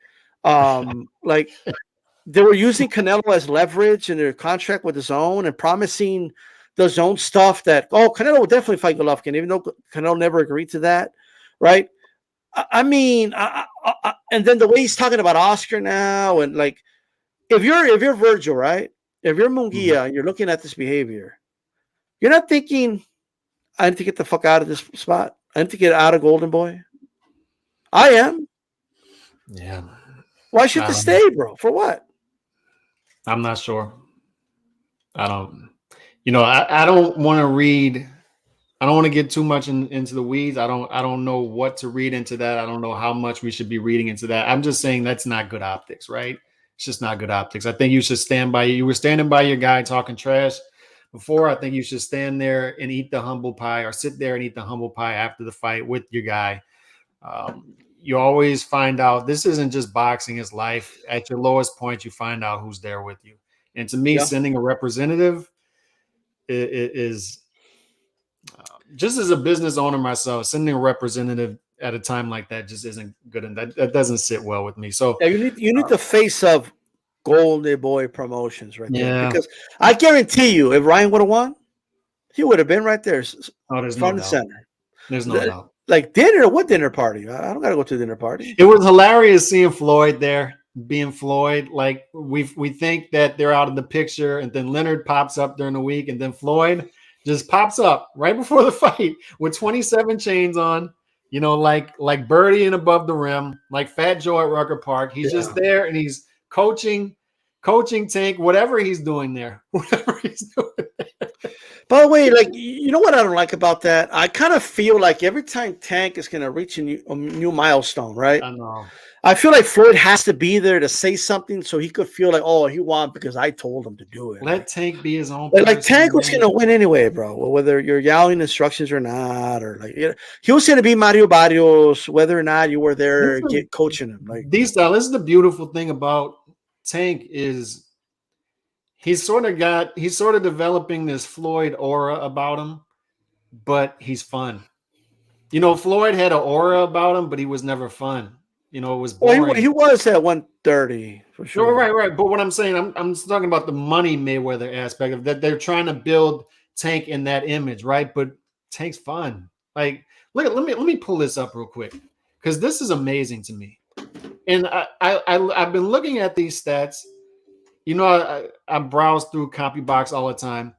Like they were using Canelo as leverage in their contract with the Zone and promising the Zone stuff that Canelo will definitely fight Golovkin, even though Canelo never agreed to that, right? I mean, and then the way he's talking about Oscar now, and like, if you're Virgil, right? If you're Munguia and you're looking at this behavior, you're not thinking, I need to get the fuck out of this spot. I need to get out of Golden Boy. I am. Yeah. Why should they stay, bro? For what? I'm not sure. I don't. I don't want to read. I don't want to get too much into the weeds. I don't know what to read into that. I don't know how much we should be reading into that. I'm just saying that's not good optics, right? It's just not good optics. I think you should stand by. You were standing by your guy talking trash before. I think you should stand there and eat the humble pie, or sit there and eat the humble pie after the fight with your guy. You always find out this isn't just boxing, it's life. At your lowest point, you find out who's there with you. And to me, Yeah. sending a representative is just as a business owner myself, sending a representative at a time like that just isn't good, and that doesn't sit well with me. So Yeah, you need the face of Golden Boy Promotions right there, yeah, because I guarantee you, if Ryan would have won, he would have been right there, oh, there's no front and doubt. center. There's no doubt. Like dinner, what dinner party? I don't gotta go to a dinner party. It was hilarious seeing Floyd there, being Floyd. Like we think that they're out of the picture, and then Leonard pops up during the week, and then Floyd just pops up right before the fight with 27 chains on. You know, like Birdie and above the rim, like Fat Joe at Rucker Park. He's just there, and he's coaching Tank, whatever he's doing there, whatever he's doing. By the way, like, you know what I don't like about that? I kind of feel like every time Tank is going to reach a new milestone, right? I know. I feel like Floyd has to be there to say something so he could feel like, oh, he won because I told him to do it. Let Tank be his own. Like Tank was going to win anyway, bro. Whether you're yelling instructions or not, or like, you know, he was going to be Mario Barrios, whether or not you were there coaching him. Like this is the beautiful thing about Tank is he's sort of developing this Floyd aura about him, but he's fun. You know, Floyd had an aura about him, but he was never fun. You know, it was boring. Well, he was at 130 for sure. No, right. But what I'm saying, I'm talking about the money Mayweather aspect of that. They're trying to build Tank in that image, right? But Tank's fun. Like, look, let me pull this up real quick because this is amazing to me. And I've been looking at these stats. You know, I browse through CopyBox all the time.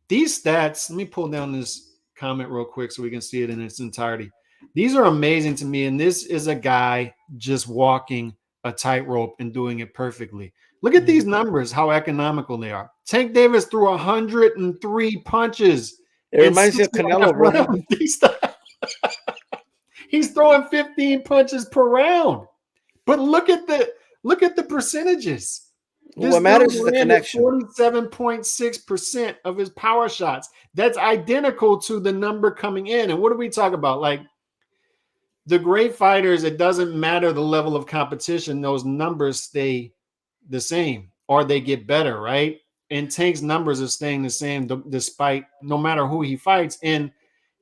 These stats, let me pull down this comment real quick so we can see it in its entirety. These are amazing to me, and this is a guy just walking a tightrope and doing it perfectly. Look at these numbers, how economical they are. Tank Davis threw 103 punches. It reminds me of Canelo, bro. He's throwing 15 punches per round. But look at the percentages. What matters is the connection. 47.6% of his power shots. That's identical to the number coming in. And what do we talk about? Like the great fighters, it doesn't matter the level of competition. Those numbers stay the same or they get better, right? And Tank's numbers are staying the same despite no matter who he fights. And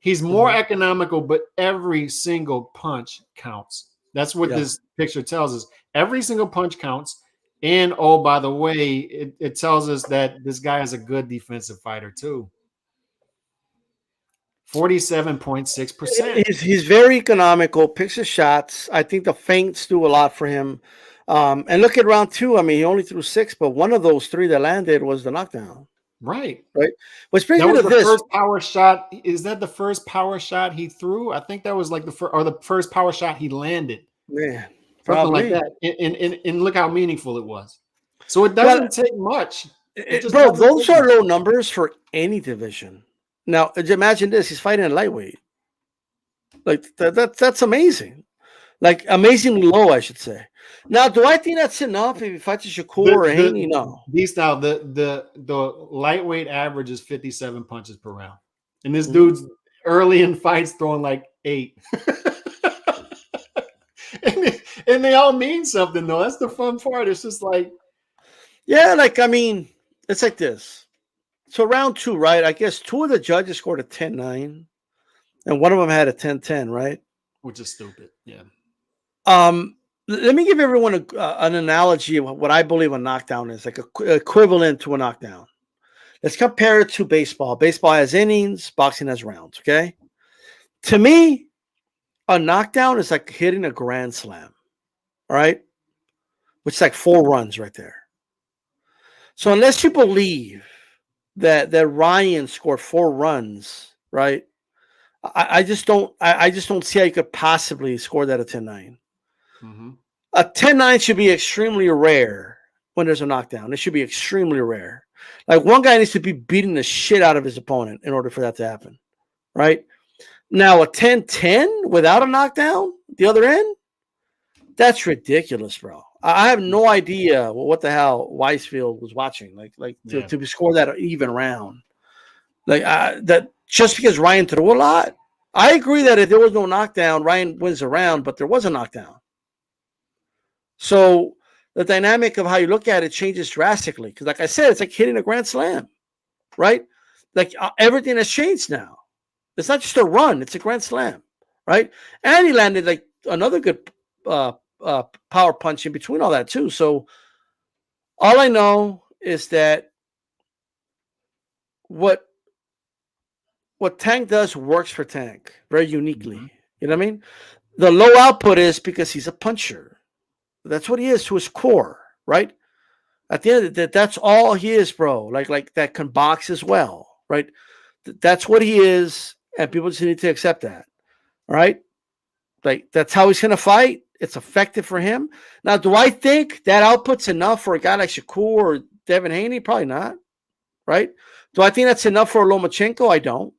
he's more economical, but every single punch counts. That's what this picture tells us. Every single punch counts. And, oh, by the way, it tells us that this guy is a good defensive fighter, too. 47.6%. He's very economical, picks his shots. I think the feints do a lot for him. And look at round two. I mean, he only threw 6, but one of those 3 that landed was the knockdown. Right. Which brings me to this. First power shot. Is that the first power shot he threw? I think that was like the first power shot he landed. Man. Something like that. And look how meaningful it was. So it doesn't take much. Bro, those are low numbers for any division. Now, imagine this. He's fighting a lightweight. Like, that's amazing. Like, amazingly low, I should say. Now, do I think that's enough if he fights a Shakur or Haney? No. The lightweight average is 57 punches per round. And this dude's early in fights throwing like 8. And they all mean something, though. That's the fun part. It's just like, yeah, like, I mean, it's like this. So round 2, right? I guess 2 of the judges scored a 10-9, and one of them had a 10-10, right? Which is stupid. Yeah. Let me give everyone an analogy of what I believe a knockdown is, like equivalent to a knockdown. Let's compare it to baseball. Baseball has innings, boxing has rounds. Okay. To me, a knockdown is like hitting a grand slam. All right. Which is like 4 runs right there. So unless you believe that Ryan scored 4 runs, right? I just don't see how you could possibly score that at 10-9. Mm-hmm. A 10-9 should be extremely rare when there's a knockdown. It should be extremely rare. Like, one guy needs to be beating the shit out of his opponent in order for that to happen, right? Now, a 10-10 without a knockdown, the other end, that's ridiculous, bro. I have no idea what the hell Weisfield was watching, to score that even round. Like that, just because Ryan threw a lot, I agree that if there was no knockdown, Ryan wins the round, but there was a knockdown. So the dynamic of how you look at it changes drastically. Because, like I said, it's like hitting a grand slam, right? Like everything has changed now. It's not just a run; it's a grand slam, right? And he landed like another good power punch in between all that too. So all I know is that what Tank does works for Tank very uniquely. Mm-hmm. You know what I mean? The low output is because he's a puncher. That's what he is to his core, right? At the end of the day, that's all he is, bro. Like that can box as well, right? That's what he is, and people just need to accept that. All right? Like that's how he's gonna fight. It's effective for him. Now, do I think that output's enough for a guy like Shakur or Devin Haney? Probably not. Right? Do I think that's enough for Lomachenko? I don't.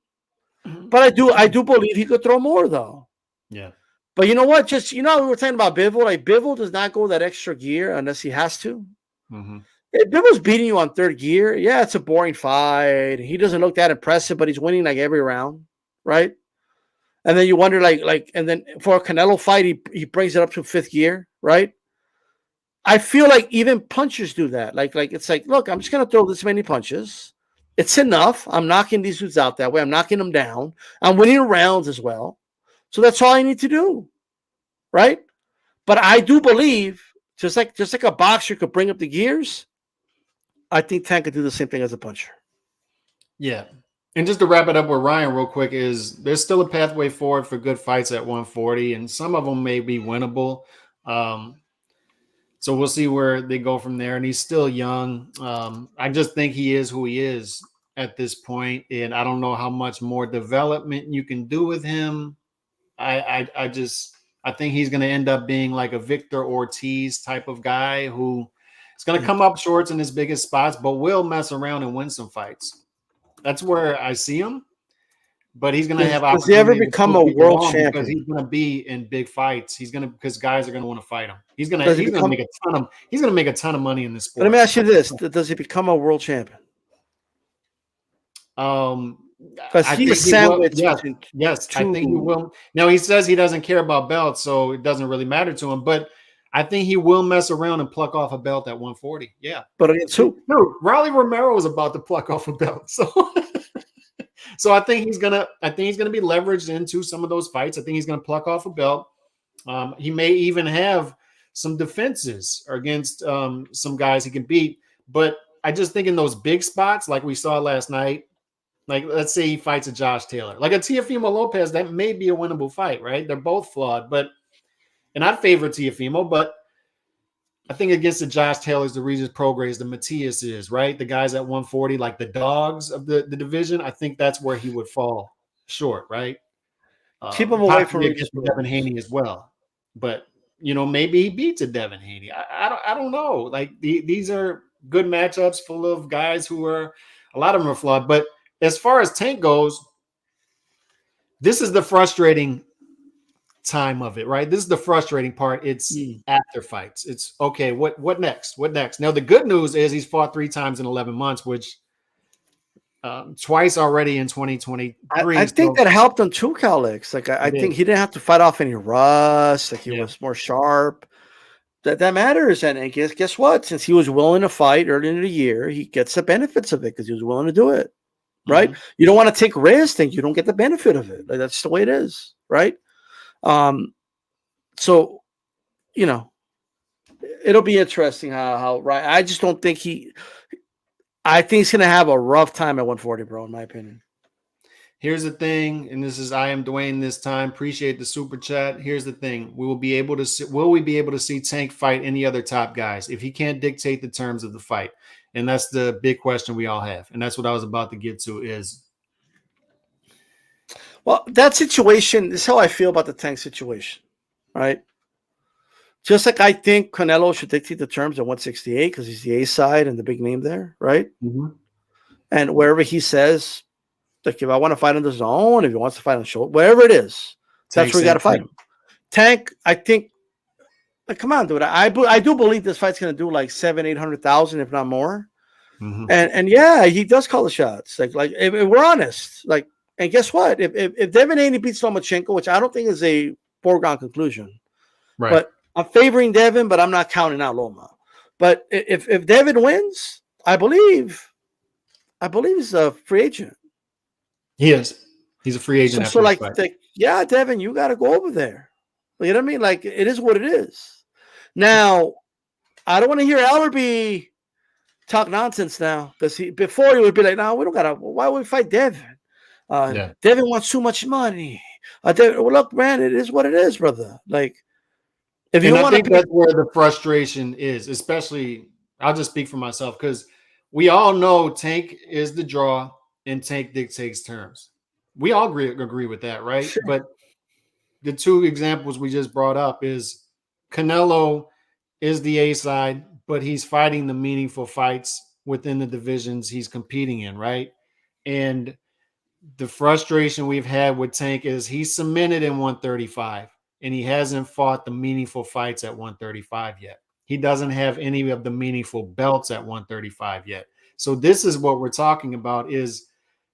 But I do believe he could throw more though. Yeah. But you know what? Just we were talking about Bivol. Like Bivol does not go that extra gear unless he has to. Mm-hmm. If Bivol's beating you on third gear, yeah, it's a boring fight. He doesn't look that impressive, but he's winning like every round, right? And then you wonder, and then for a Canelo fight, he brings it up to fifth gear, right? I feel like even punchers do that. Like it's like, look, I'm just gonna throw this many punches. It's enough. I'm knocking these dudes out that way. I'm knocking them down. I'm winning rounds as well. So that's all I need to do, right? But I do believe, just like a boxer could bring up the gears, I think Tank could do the same thing as a puncher. Yeah. And just to wrap it up with Ryan real quick is there's still a pathway forward for good fights at 140, and some of them may be winnable. So we'll see where they go from there. And he's still young. I just think he is who he is at this point, and I don't know how much more development you can do with him. I think he's going to end up being like a Victor Ortiz type of guy who is going to come up short in his biggest spots, but will mess around and win some fights. That's where I see him. But he's going to have opportunity. Does he ever become a world champion? Because he's going to be in big fights. Because guys are going to want to fight him. He's going to make a ton of money in this sport. But let me ask you this: does he become a world champion? Because he's a sandwich. Yes, I think he will. Now he says he doesn't care about belts, so it doesn't really matter to him. But I think he will mess around and pluck off a belt at 140. Yeah, but against who? No, Raleigh Romero was about to pluck off a belt. So I think he's gonna be leveraged into some of those fights. I think he's gonna pluck off a belt. He may even have some defenses against some guys he can beat. But I just think in those big spots, like we saw last night. Like, let's say he fights a Josh Taylor. Like a Teofimo Lopez, that may be a winnable fight, right? They're both flawed. And I'd favor Teofimo, but I think against the Josh Taylors, the Regis Prograis, the Matias is, right? The guys at 140, like the dogs of the division, I think that's where he would fall short, right? Keep him away from against Devin Haney as well. But, maybe he beats a Devin Haney. I don't know. Like, these are good matchups full of guys who are – a lot of them are flawed. But as far as Tank goes, this is the frustrating time of it, right? This is the frustrating part. It's after fights. It's okay. What next? What next? Now, the good news is he's fought 3 times in 11 months, which twice already in 2023. I think that helped him too, Calix. Like I think he didn't have to fight off any rust. Like he was more sharp. That matters. And guess what? Since he was willing to fight early in the year, he gets the benefits of it because he was willing to do it. Right? Mm-hmm. You don't want to take risks, and you don't get the benefit of it. Like, that's the way it is, right? So, it'll be interesting how right. I just don't think I think he's gonna have a rough time at 140, bro, in my opinion. Here's the thing, and this is I am Dwayne this time. Appreciate the super chat. Here's the thing: will we be able to see Tank fight any other top guys if he can't dictate the terms of the fight? And that's the big question we all have. And that's what I was about to get to is. Well, that situation is how I feel about the Tank situation, right? Just like I think Canelo should dictate the terms at 168 because he's the A side and the big name there, right? Mm-hmm. And wherever he says, like if I want to fight on the zone, if he wants to fight on shoulder, whatever it is, that's where you got to fight him. Tank, I think, like, come on, dude. I do believe this fight's going to do like 700,000-800,000, if not more. And yeah, he does call the shots. Like if we're honest, like, and guess what? If Devin Haney beats Lomachenko, which I don't think is a foregone conclusion, Right. but I'm favoring Devin, but I'm not counting out Loma. But if Devin wins, I believe he's a free agent. He is. He's a free agent. So like, yeah, Devin, you got to go over there. You know what I mean? Like, it is what it is. Now, I don't want to hear Ellerby talk nonsense now, because before he would be like, no, we don't got to. Why would we fight Devin? Devin wants too much money. Devin, well, look, man, it is what it is, brother. Like, if you want to, I think that's where the frustration is. Especially, I'll just speak for myself, because we all know Tank is the draw and Tank dictates terms. We all agree with that, right? Sure. But the two examples we just brought up is Canelo is the A side, but he's fighting the meaningful fights within the divisions he's competing in, right? And the frustration we've had with Tank is he's cemented in 135, and he hasn't fought the meaningful fights at 135 yet. He doesn't have any of the meaningful belts at 135 yet. So this is what we're talking about. This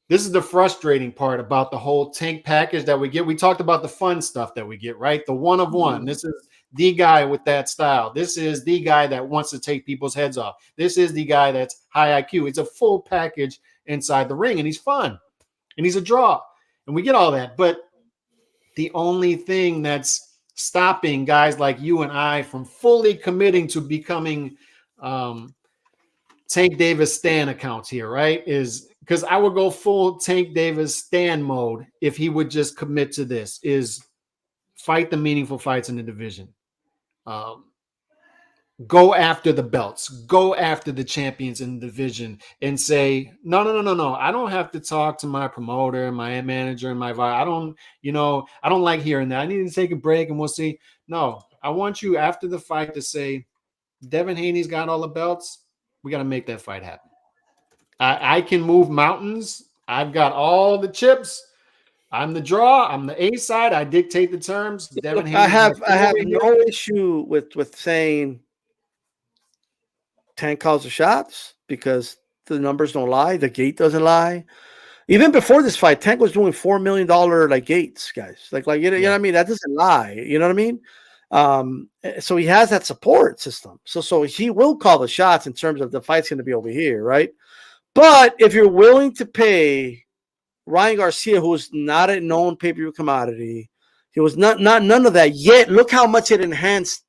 is the frustrating part about the whole Tank package that we get. We talked about the fun stuff that we get, right? The one of one. This is the guy with that style. This is the guy that wants to take people's heads off. This is the guy that's high IQ. It's a full package inside the ring, and he's fun, and he's a draw, and we get all that. But the only thing that's stopping guys like you and I from fully committing to becoming Tank Davis Stan accounts here, right, is because I would go full Tank Davis Stan mode if he would just commit to this, is fight the meaningful fights in the division. Go after the belts, go after the champions in the division, and say, no. I don't have to talk to my promoter, my manager, and my I don't like hearing that. I need to take a break and we'll see. No, I want you after the fight to say, Devin Haney's got all the belts. We got to make that fight happen. I can move mountains. I've got all the chips. I'm the draw. I'm the A side. I dictate the terms. Devin Haney. I have no issue with saying Tank calls the shots, because the numbers don't lie. The gate doesn't lie. Even before this fight, Tank was doing $4 million like gates, guys. Like you know what I mean? That doesn't lie. You know what I mean? So he has that support system. So he will call the shots in terms of the fight's going to be over here, right? But if you're willing to pay Ryan Garcia, who is not a known pay-per-view commodity, he was not none of that yet. Look how much it enhanced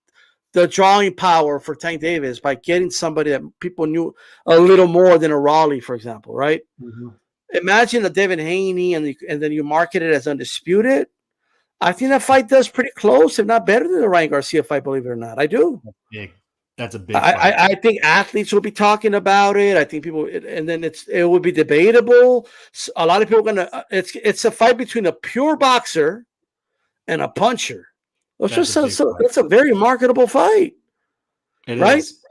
the drawing power for Tank Davis by getting somebody that people knew a little more than a Raleigh, for example, right? Mm-hmm. Imagine a Devin Haney, and then you market it as undisputed. I think that fight does pretty close, if not better than the Ryan Garcia fight, believe it or not. I do. That's a big fight. I think athletes will be talking about it. I think people, and then it will be debatable. A lot of people are gonna. It's a fight between a pure boxer and a puncher. It's a very marketable fight. It right? Is.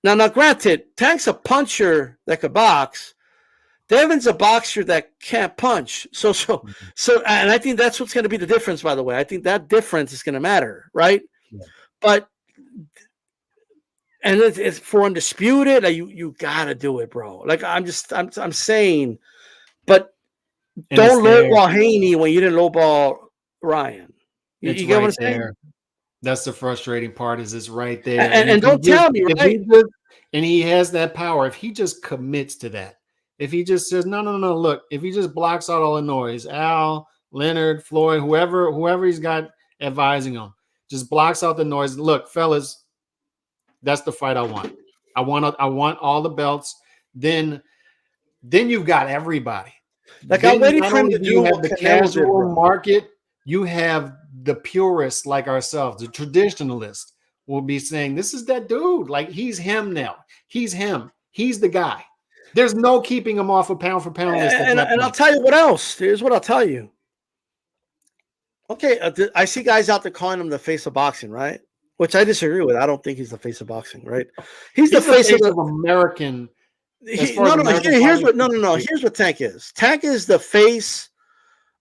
Now, granted, Tank's a puncher that could box. Devin's a boxer that can't punch. So, and I think that's what's going to be the difference. By the way, I think that difference is going to matter, right? Yeah. But. And it's for undisputed. You gotta do it, bro. Like I'm saying, but don't lowball Haney when you didn't lowball Ryan. You get what I'm saying? That's the frustrating part. Is it's right there. And don't tell me, right? And he has that power. If he just commits to that, if he just says no, look, if he just blocks out all the noise, Al, Leonard, Floyd, whoever he's got advising him, just blocks out the noise. Look, fellas. That's the fight I want. I want all the belts. Then you've got everybody. Like I'm waiting for him to do what the casual market. You have the purists like ourselves, the traditionalists will be saying, "This is that dude. Like he's him now. He's him. He's the guy. There's no keeping him off a pound for pound list." And I'll tell you what else. Here's what I'll tell you. Okay, I see guys out there calling him the face of boxing, right? Which I disagree with. I don't think he's the face of boxing, right? He's the face of American. Here's what Tank is. Tank is the face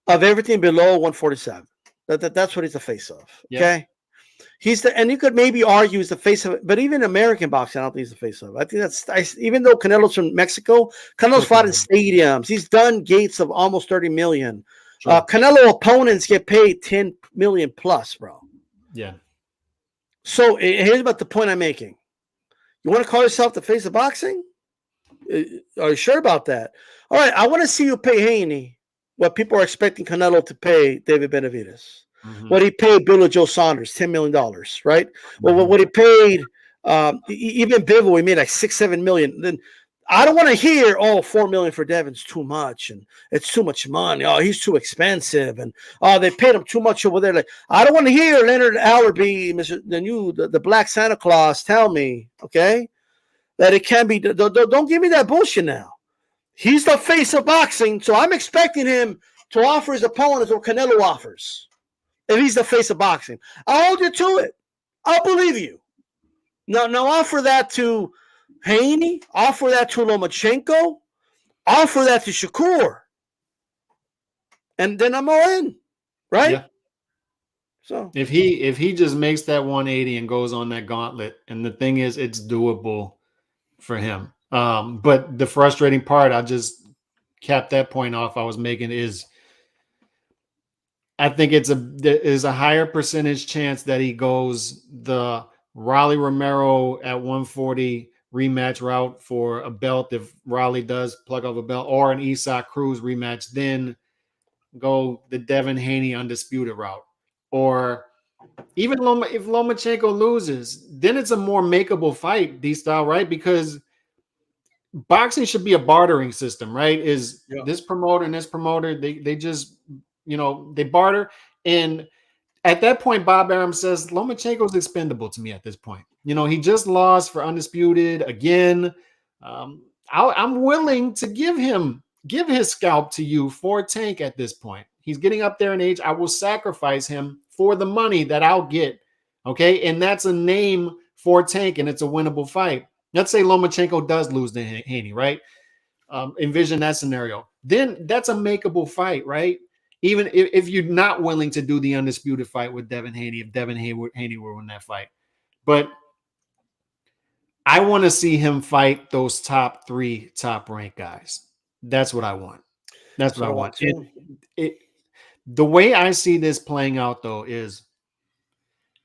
of everything below 147. That's what he's the face of. Okay. And you could maybe argue he's the face of it, but even American boxing, I don't think he's the face of it. I think even though Canelo's from Mexico, Canelo's fought in stadiums. He's done gates of almost 30 million. Sure. Canelo opponents get paid 10 million plus, bro. Yeah. So here's about the point I'm making. You want to call yourself the face of boxing? Are you sure about that? All right, I want to see you pay Haney what people are expecting Canelo to pay David Benavidez. Mm-hmm. What he paid Bill Joe Saunders, $10 million, right? Mm-hmm. Well, what he paid even Bivol, he made like $6-7 million. Then I don't want to hear, $4 million for Devin's too much, and it's too much money. Oh, he's too expensive, and they paid him too much over there. Like, I don't want to hear Leonard Allerby, the Black Santa Claus, tell me, okay, that it can be. Don't give me that bullshit now. He's the face of boxing, so I'm expecting him to offer his opponents what Canelo offers. If he's the face of boxing, I'll hold you to it. I'll believe you. Now offer that to Haney, offer that to Lomachenko, offer that to Shakur, and then I'm all in, right? Yeah. So if he just makes that 180 and goes on that gauntlet, and the thing is, it's doable for him. But the frustrating part, I just capped that point off I was making, is I think there is a higher percentage chance that he goes the Rolly Romero at 140 rematch route for a belt if Rolly does plug off a belt, or an Isaac Cruz rematch, then go the Devin Haney undisputed route. Or even if Lomachenko loses, then it's a more makeable fight, D-style, right? Because boxing should be a bartering system, right? This promoter and this promoter, they just, they barter. And at that point, Bob Arum says Lomachenko's expendable to me at this point. He just lost for undisputed again. I'm willing to give his scalp to you for Tank at this point. He's getting up there in age. I will sacrifice him for the money that I'll get. Okay. And that's a name for Tank, and it's a winnable fight. Let's say Lomachenko does lose to Haney, right? Envision that scenario. Then that's a makeable fight, right? Even if you're not willing to do the undisputed fight with Devin Haney, if Devin Haney will win that fight. But I want to see him fight those top 3 top-ranked guys. That's what I want. That's what I want. The way I see this playing out, though, is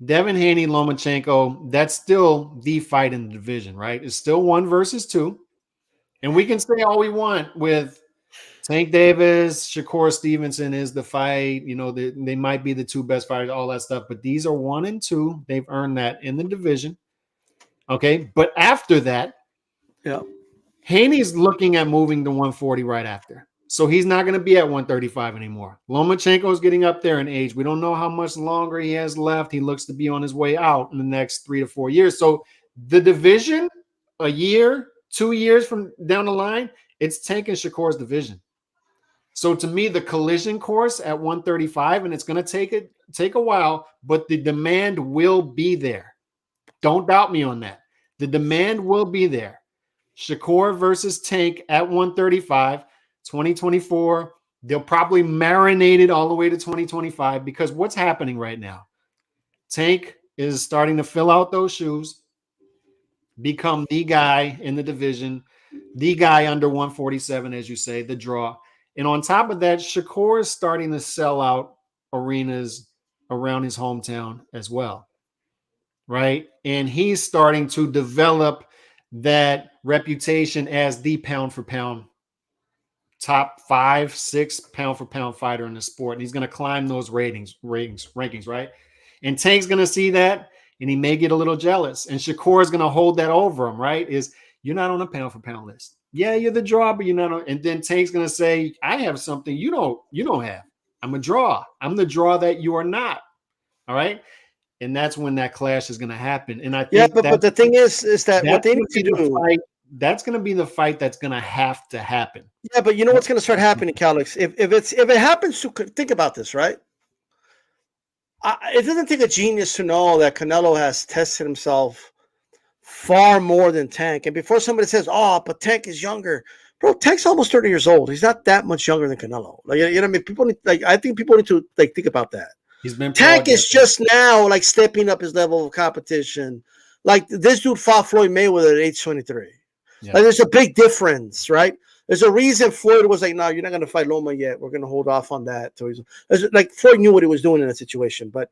Devin Haney, Lomachenko, that's still the fight in the division, right? It's still 1 versus 2. And we can say all we want with Tank Davis, Shakur Stevenson is the fight. They might be the 2 best fighters, all that stuff. But these are 1 and 2. They've earned that in the division. Okay. But after that, Haney's looking at moving to 140 right after. So he's not going to be at 135 anymore. Lomachenko is getting up there in age. We don't know how much longer he has left. He looks to be on his way out in the next 3 to 4 years. So the division, a year, 2 years from down the line, it's Tank and Shakur's division. So to me, the collision course at 135, and it's going to take a while, but the demand will be there. Don't doubt me on that. The demand will be there. Shakur versus Tank at 135, 2024. They'll probably marinate it all the way to 2025, because what's happening right now? Tank is starting to fill out those shoes, become the guy in the division, the guy under 147, as you say, the draw. And on top of that, Shakur is starting to sell out arenas around his hometown as well, right? And he's starting to develop that reputation as the pound-for-pound top 5, 6 pound-for-pound fighter in the sport. And he's going to climb those rankings, right? And Tank's going to see that, and he may get a little jealous. And Shakur is going to hold that over him, right? You're not on a pound-for-pound list. Yeah, you're the draw, but you're not on. And then Tank's going to say, I have something you don't have. I'm a draw. I'm the draw that you are not. All right? And that's when that clash is going to happen. And I think but the thing is that what they need to do, that's going to be the fight that's going to have to happen. Yeah, but you know what's going to start happening, Calix? If it happens to, think about this, right? It doesn't take a genius to know that Canelo has tested himself far more than Tank. And before somebody says, but Tank is younger, bro, Tank's almost 30 years old. He's not that much younger than Canelo. Like, you know what I mean? I think people need to think about that. He's been pro Tank is against him. just now like stepping up his level of competition. Like this dude fought Floyd Mayweather at age 23. Yeah. Like there's a big difference, right? There's a reason Floyd was like, no, you're not going to fight Loma yet. We're going to hold off on that. So like Floyd knew what he was doing in that situation. But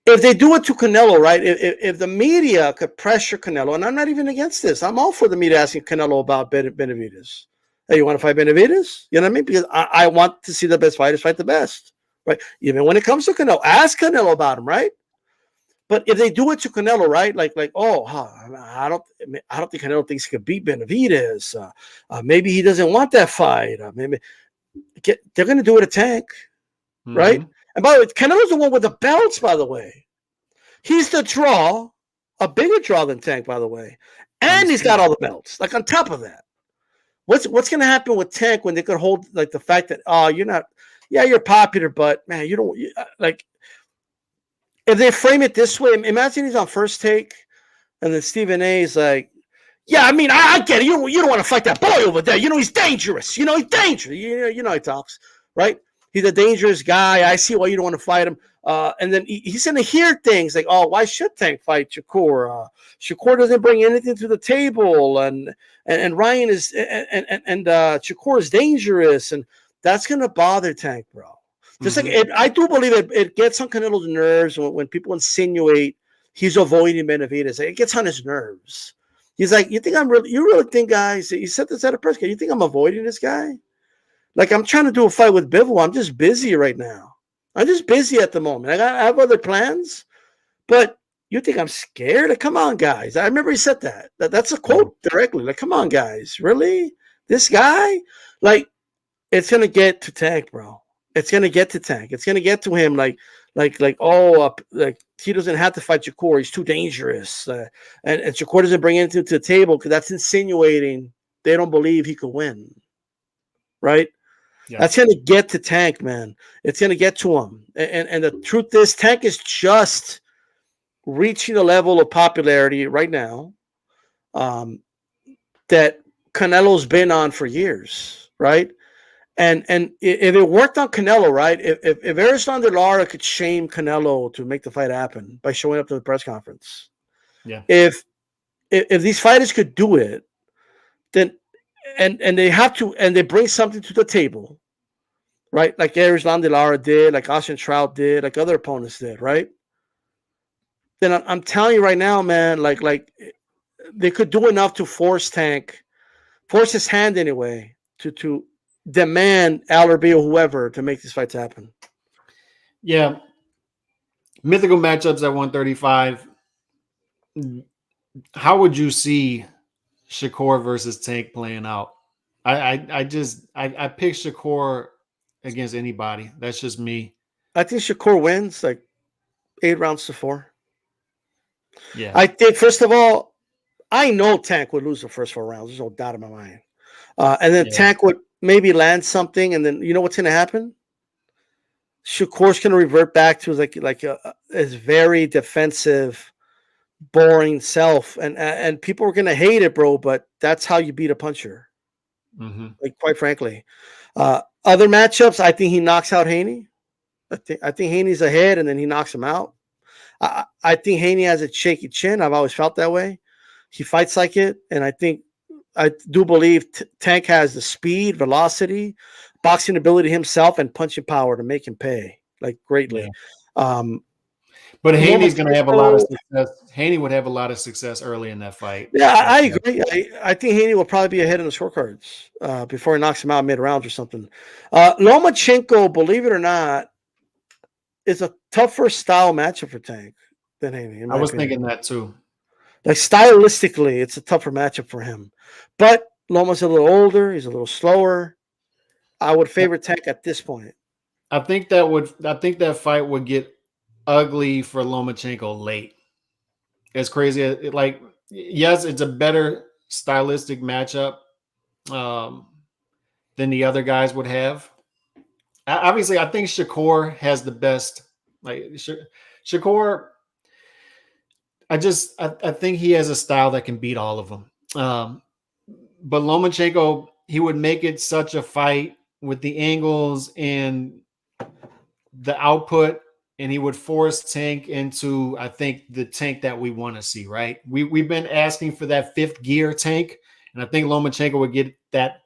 if they do it to Canelo, right? If the media could pressure Canelo, and I'm not even against this. I'm all for the media asking Canelo about Benavidez. Hey, you want to fight Benavidez? You know what I mean? Because I want to see the best fighters fight the best, right? Even when it comes to Canelo, ask Canelo about him, right? But if they do it to Canelo, right? I don't think Canelo thinks he could beat Benavidez. Maybe he doesn't want that fight. They're going to do it to Tank, right? And by the way, Canelo's the one with the belts, by the way. He's the draw, a bigger draw than Tank, by the way. And he's got all the belts. Like on top of that. What's going to happen with Tank when they could hold like the fact that, you're popular, but man, you don't like. If they frame it this way, imagine he's on First Take, and then Stephen A is like, "Yeah, I mean, I get it. You don't want to fight that boy over there. You know he's dangerous. He's dangerous. You know he talks, right? He's a dangerous guy. I see why you don't want to fight him." And then he's going to hear things like, "Oh, why should Tank fight Shakur? Shakur doesn't bring anything to the table, and Ryan is and Shakur is dangerous, and that's going to bother Tank, bro." Just like I do believe it gets on Canelo's nerves when people insinuate he's avoiding Benavidez. It gets on his nerves. He's like, you really think, guys? He said this at a press conference. You think I'm avoiding this guy? Like I'm trying to do a fight with Bivol. I'm just busy right now. I'm just busy at the moment. I have other plans, but you think I'm scared? Like, come on, guys. I remember he said that. That's a quote directly. Like, come on, guys. Really? This guy? Like, it's gonna get to Tank, bro. It's gonna get to Tank. It's gonna get to him like he doesn't have to fight Shakur. He's too dangerous, and Shakur doesn't bring anything to the table because that's insinuating they don't believe he could win, right? Yeah. That's gonna get to Tank, man. It's gonna get to him, and the truth is, Tank is just reaching a level of popularity right now that Canelo's been on for years, right? And if it worked on Canelo, right? If Arislan De Lara could shame Canelo to make the fight happen by showing up to the press conference, if these fighters could do it, then and they have to, and they bring something to the table, right? Like Arislan De Lara did, like Austin Trout did, like other opponents did, right? Then I'm telling you right now, man, like they could do enough to force his hand anyway, to demand Al-Rabi or whoever to make these fights happen. Yeah. Mythical matchups at 135. How would you see Shakur versus Tank playing out? I pick Shakur against anybody. That's just me. I think Shakur wins like 8-4. Yeah. I think, first of all, I know Tank would lose the first 4 rounds. There's no doubt in my mind. And then Tank would maybe land something, and then you know what's going to happen? Shakur's going to revert back to his very defensive, boring self, and people are going to hate it, bro. But that's how you beat a puncher. Like, quite frankly, other matchups, I think he knocks out Haney. I think Haney's ahead, and then he knocks him out. I think Haney has a shaky chin. I've always felt that way. He fights like it, and I do believe Tank has the speed, velocity, boxing ability himself, and punching power to make him pay like greatly. Yeah. But Haney's going to have a lot of success. Haney would have a lot of success early in that fight. Yeah, I agree. I think Haney will probably be ahead in the scorecards before he knocks him out mid-rounds or something. Lomachenko, believe it or not, is a tougher style matchup for Tank than Haney. I was thinking that too. Like stylistically, it's a tougher matchup for him. But Loma's a little older. He's a little slower. I would favor Tank at this point. I think that fight would get ugly for Lomachenko late. As crazy as yes, it's a better stylistic matchup than the other guys would have. Obviously, I think Shakur has the best. Like Shakur, I think he has a style that can beat all of them. But Lomachenko, he would make it such a fight with the angles and the output, and he would force Tank into, I think, the Tank that we want to see, right? We've been asking for that fifth gear Tank, and I think Lomachenko would get that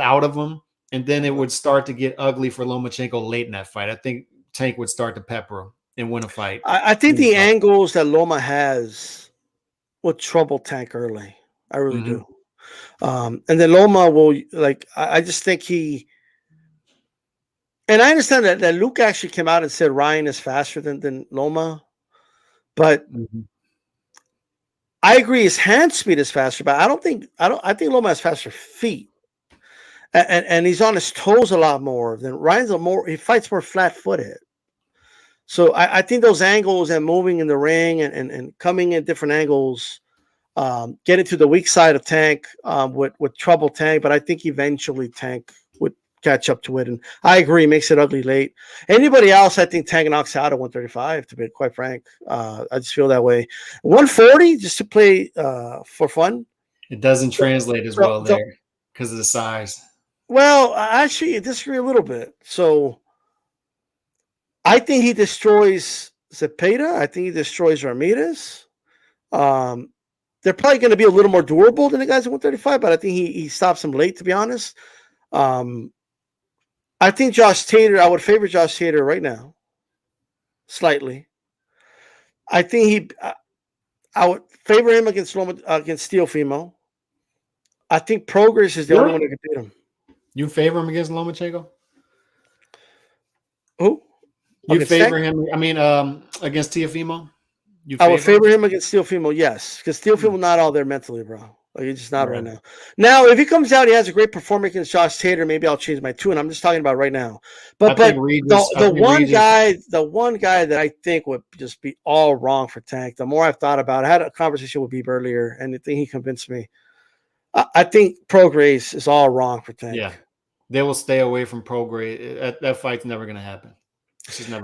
out of him, and then it would start to get ugly for Lomachenko late in that fight. I think Tank would start to pepper him and win a fight. I think the angles that Loma has will trouble Tank early. I really do. And then Loma will, like, I just think he, and I understand that Luke actually came out and said Ryan is faster than Loma, but I agree his hand speed is faster, but I think Loma has faster feet. And he's on his toes a lot more than Ryan's he fights more flat footed. So I think those angles and moving in the ring and coming in different angles, getting to the weak side of Tank would trouble Tank, but I think eventually Tank would catch up to it. And I agree, makes it ugly late. Anybody else, I think Tank knocks out at 135, to be quite frank. I just feel that way. 140, just to play for fun. It doesn't translate as well there because of the size. Well, actually, I disagree a little bit. So I think he destroys Zepeda. I think he destroys Ramirez. They're probably going to be a little more durable than the guys at 135, but I think he stops them late, to be honest. I think Josh Taylor, I would favor Josh Taylor right now, slightly. I think I would favor him against Teofimo. I think Progress is the only one that can beat him. You favor him against Lomachenko? Who? You favor him? I mean, against Teofimo? I would favor him against Teofimo, yes, because Teofimo not all there mentally, bro. Like, he's just not right now. Now, if he comes out, he has a great performance against Josh Taylor. Maybe I'll change my tune. I'm just talking about right now. But the one guy that I think would just be all wrong for Tank. The more I've thought about it, I had a conversation with Beeb earlier, and I think he convinced me. I think Prograis is all wrong for Tank. Yeah, they will stay away from Prograis. That fight's never going to happen.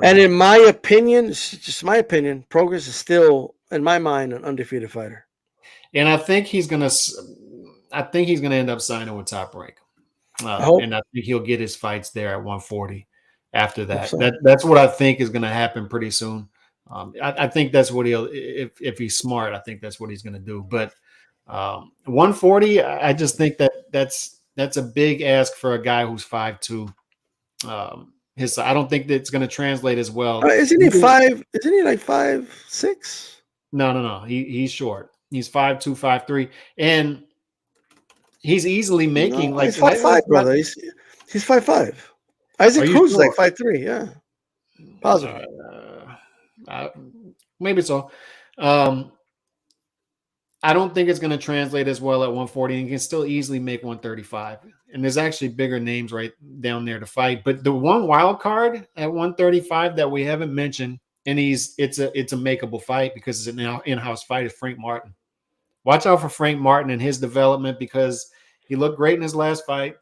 And in my opinion, just my opinion, Prograis is still, in my mind, an undefeated fighter. And I think he's gonna end up signing with Top Rank, and I think he'll get his fights there at 140. After that, that's what I think is going to happen pretty soon. I think that's what he'll, if he's smart, I think that's what he's going to do. But 140, I just think that's a big ask for a guy who's 5'2". I don't think that's going to translate as well. Isn't he 5? Isn't he like 5'6"? No. He's short. He's 5'2", 5'3", and he's easily making he's 5'5", brother. He's 5'5". Isaac Cruz is like 5'3". Yeah, positive. Maybe so. I don't think it's going to translate as well at 140, and he can still easily make 135. And there's actually bigger names right down there to fight. But the one wild card at 135 that we haven't mentioned, and it's a makeable fight because it's an in-house fight, is Frank Martin. Watch out for Frank Martin and his development because he looked great in his last fight.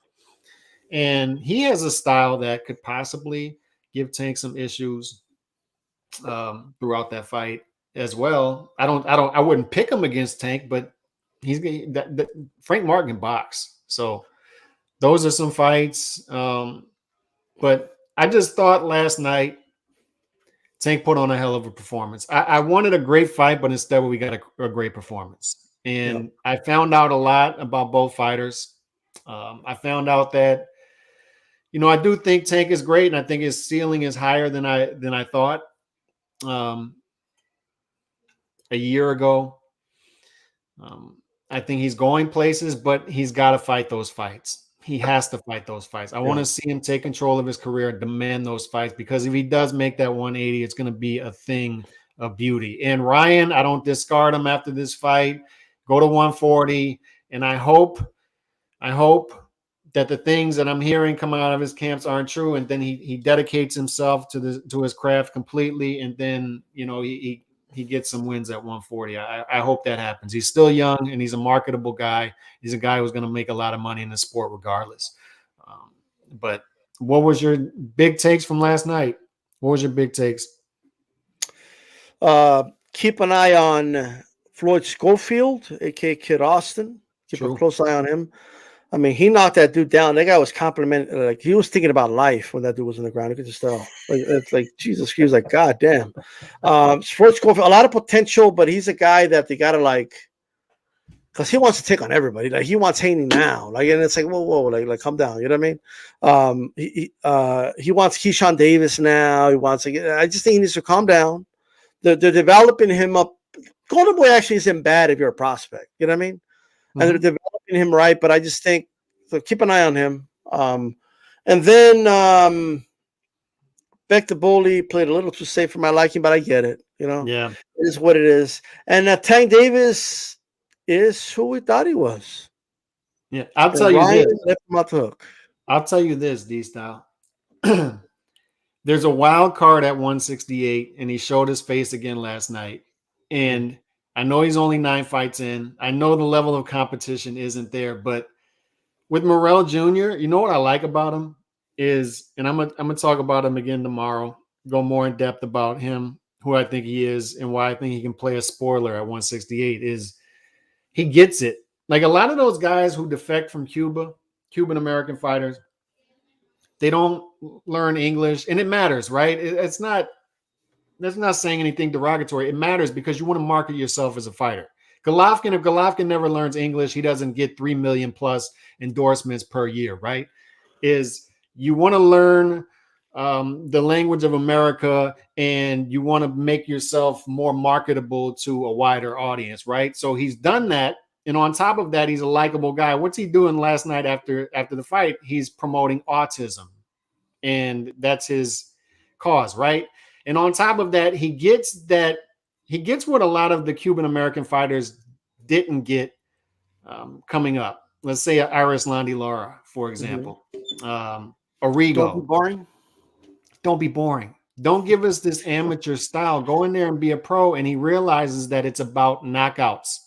And he has a style that could possibly give Tank some issues throughout that fight as well. I wouldn't pick him against Tank, but Frank Martin can box. So those are some fights. But I just thought last night Tank put on a hell of a performance. I wanted a great fight, but instead we got a great performance. And I found out a lot about both fighters. I found out that, I do think Tank is great, and I think his ceiling is higher than I thought a year ago. I think he's going places, but he's got to fight those fights. He has to fight those fights. I want to see him take control of his career and demand those fights, because if he does make that 180, it's going to be a thing of beauty. And Ryan, I don't discard him after this fight. Go to 140, and I hope that the things that I'm hearing coming out of his camps aren't true, and then he dedicates himself to his craft completely, and then he gets some wins at 140. I hope that happens. He's still young, and he's a marketable guy. He's a guy who's going to make a lot of money in the sport regardless. But what was your big takes from last night? What was your big takes? Keep an eye on Floyd Schofield, a.k.a. Kid Austin. Keep a close eye on him. I mean, he knocked that dude down. That guy was complimenting, like he was thinking about life when that dude was on the ground. You could just tell. Like it's like Jesus, he was like, God damn. Sports School, a lot of potential, but he's a guy that they gotta like, because he wants to take on everybody. Like he wants Haney now. Like, and it's like, whoa, like calm down. You know what I mean? He wants Keyshawn Davis now. He wants. Like, I just think he needs to calm down. They're developing him up. Golden Boy actually isn't bad if you're a prospect. You know what I mean? And they're developing him right, but I just think so. Keep an eye on him. And then Beck the Bully played a little too safe for my liking, but I get it. You know, Yeah, it is what it is. And Tank Davis is who we thought he was. yeah. I'll And tell you Ryan this. left him off the hook. I'll tell you this, D Style. There's a wild card at 168, and he showed his face again last night. And I know he's only 9 fights in. I know the level of competition isn't there, but with Morrell Jr., you know what I like about him is, and I'm gonna talk about him again tomorrow, go more in depth about him, who I think he is, and why I think he can play a spoiler at 168 is he gets it. Like a lot of those guys who defect from Cuba, Cuban American fighters, they don't learn English, and it matters, right? It's not. That's not saying anything derogatory. It matters because you want to market yourself as a fighter. Golovkin, if Golovkin never learns English, he doesn't get 3 million plus endorsements per year, right? Is you want to learn the language of America and you want to make yourself more marketable to a wider audience, right? So he's done that. And on top of that, he's a likable guy. What's he doing last night after the fight? He's promoting autism. And that's his cause, right? And on top of that, he gets what a lot of the Cuban American fighters didn't get coming up. Let's say Iris Landy Lara, for example, Origo. Don't be boring. Don't be boring. Don't give us this amateur style. Go in there and be a pro. And he realizes that it's about knockouts.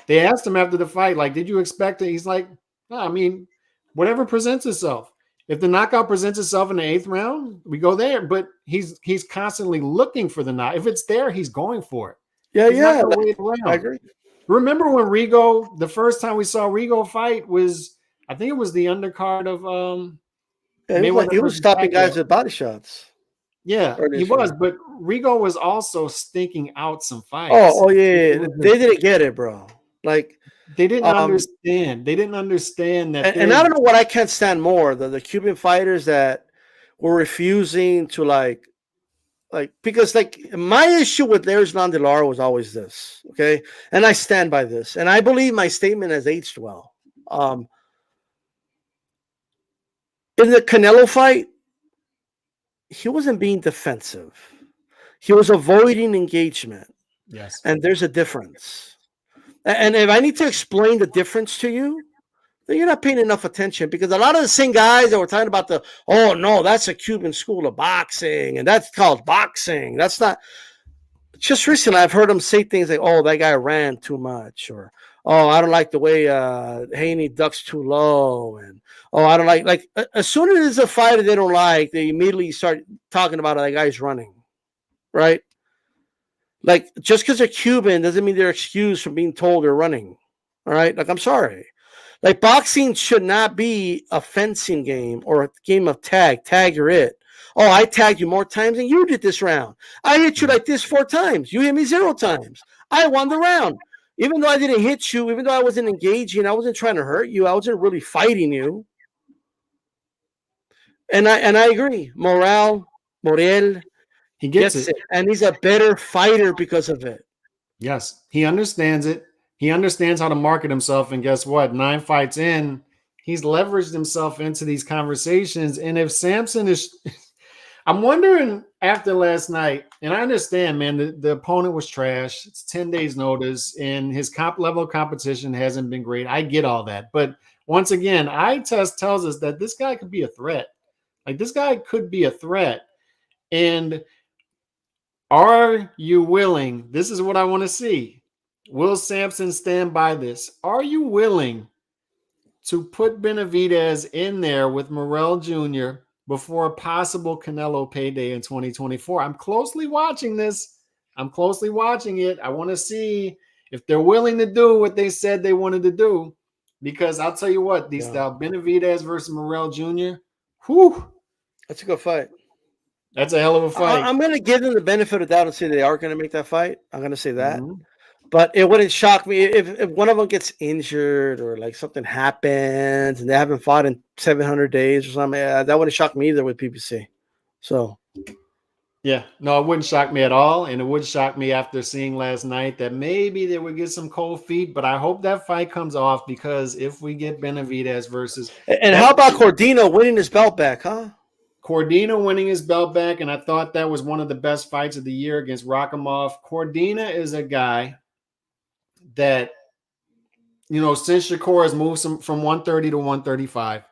They asked him after the fight, like, did you expect it? He's like, no, I mean, whatever presents itself. If the knockout presents itself in the 8th round, we go there. But he's constantly looking for the knock. If it's there, he's going for it. Yeah, He's not gonna wait I around. agree. Remember when Rigo, the first time we saw Rigo fight was, I think it was the undercard of Mayweather. He was stopping guys with body shots. Yeah, he was. But Rigo was also stinking out some fights. Oh yeah. They didn't get it, bro. Like they didn't understand. They didn't understand that. And I don't know what I can't stand more, the Cuban fighters that were refusing to like because like my issue with Larry Landy Lara was always this, okay? And I stand by this. And I believe my statement has aged well. In the Canelo fight, he wasn't being defensive. He was avoiding engagement. Yes. And there's a difference. And if I need to explain the difference to you, then you're not paying enough attention, because a lot of the same guys that were talking about oh no, that's a Cuban school of boxing and that's called boxing. That's not. Just recently, I've heard them say things like, oh, that guy ran too much, or oh, I don't like the way Haney ducks too low, and oh, I don't like as soon as it's a fighter they don't like, they immediately start talking about that guy's running, right? Like just because they're Cuban doesn't mean they're excused from being told they're running. All right, like I'm sorry. Like boxing should not be a fencing game or a game of tag. Tag, you're it. Oh, I tagged you more times than you did this round. I hit you like this 4 times. You hit me 0 times. I won the round. Even though I didn't hit you, even though I wasn't engaging, I wasn't trying to hurt you. I wasn't really fighting you. And I agree. Morrell, he gets it. And he's a better fighter because of it. Yes, he understands it. He understands how to market himself. And guess what? 9 fights in, he's leveraged himself into these conversations. And if Sampson is, I'm wondering after last night, and I understand, man, the opponent was trash. It's 10 days notice, and his level of competition hasn't been great. I get all that. But once again, eye test tells us that this guy could be a threat. Like this guy could be a threat. And are you willing? This is what I want to see. Will Sampson stand by this? Are you willing to put Benavidez in there with Morrell Jr. before a possible Canelo payday in 2024? I'm closely watching this. I'm closely watching it. I want to see if they're willing to do what they said they wanted to do. because I'll tell you what, these Yeah. style Benavidez versus Morrell Jr. Whew, That's a good fight. that's a hell of a fight. I'm going to give them the benefit of the doubt and say they are going to make that fight. I'm going to say that. Mhm. But it wouldn't shock me if one of them gets injured or like something happens and they haven't fought in 700 days or something. That wouldn't shock me either with PBC. So, Yeah, no, it wouldn't shock me at all, and it would shock me after seeing last night that maybe they would get some cold feet. But I hope that fight comes off because if we get Benavidez versus and that how about Cordino winning his belt back, huh? Cordina winning his belt back, and I thought that was one of the best fights of the year against Rakimov. Cordina is a guy that, since Shakur has moved from 130 to 135,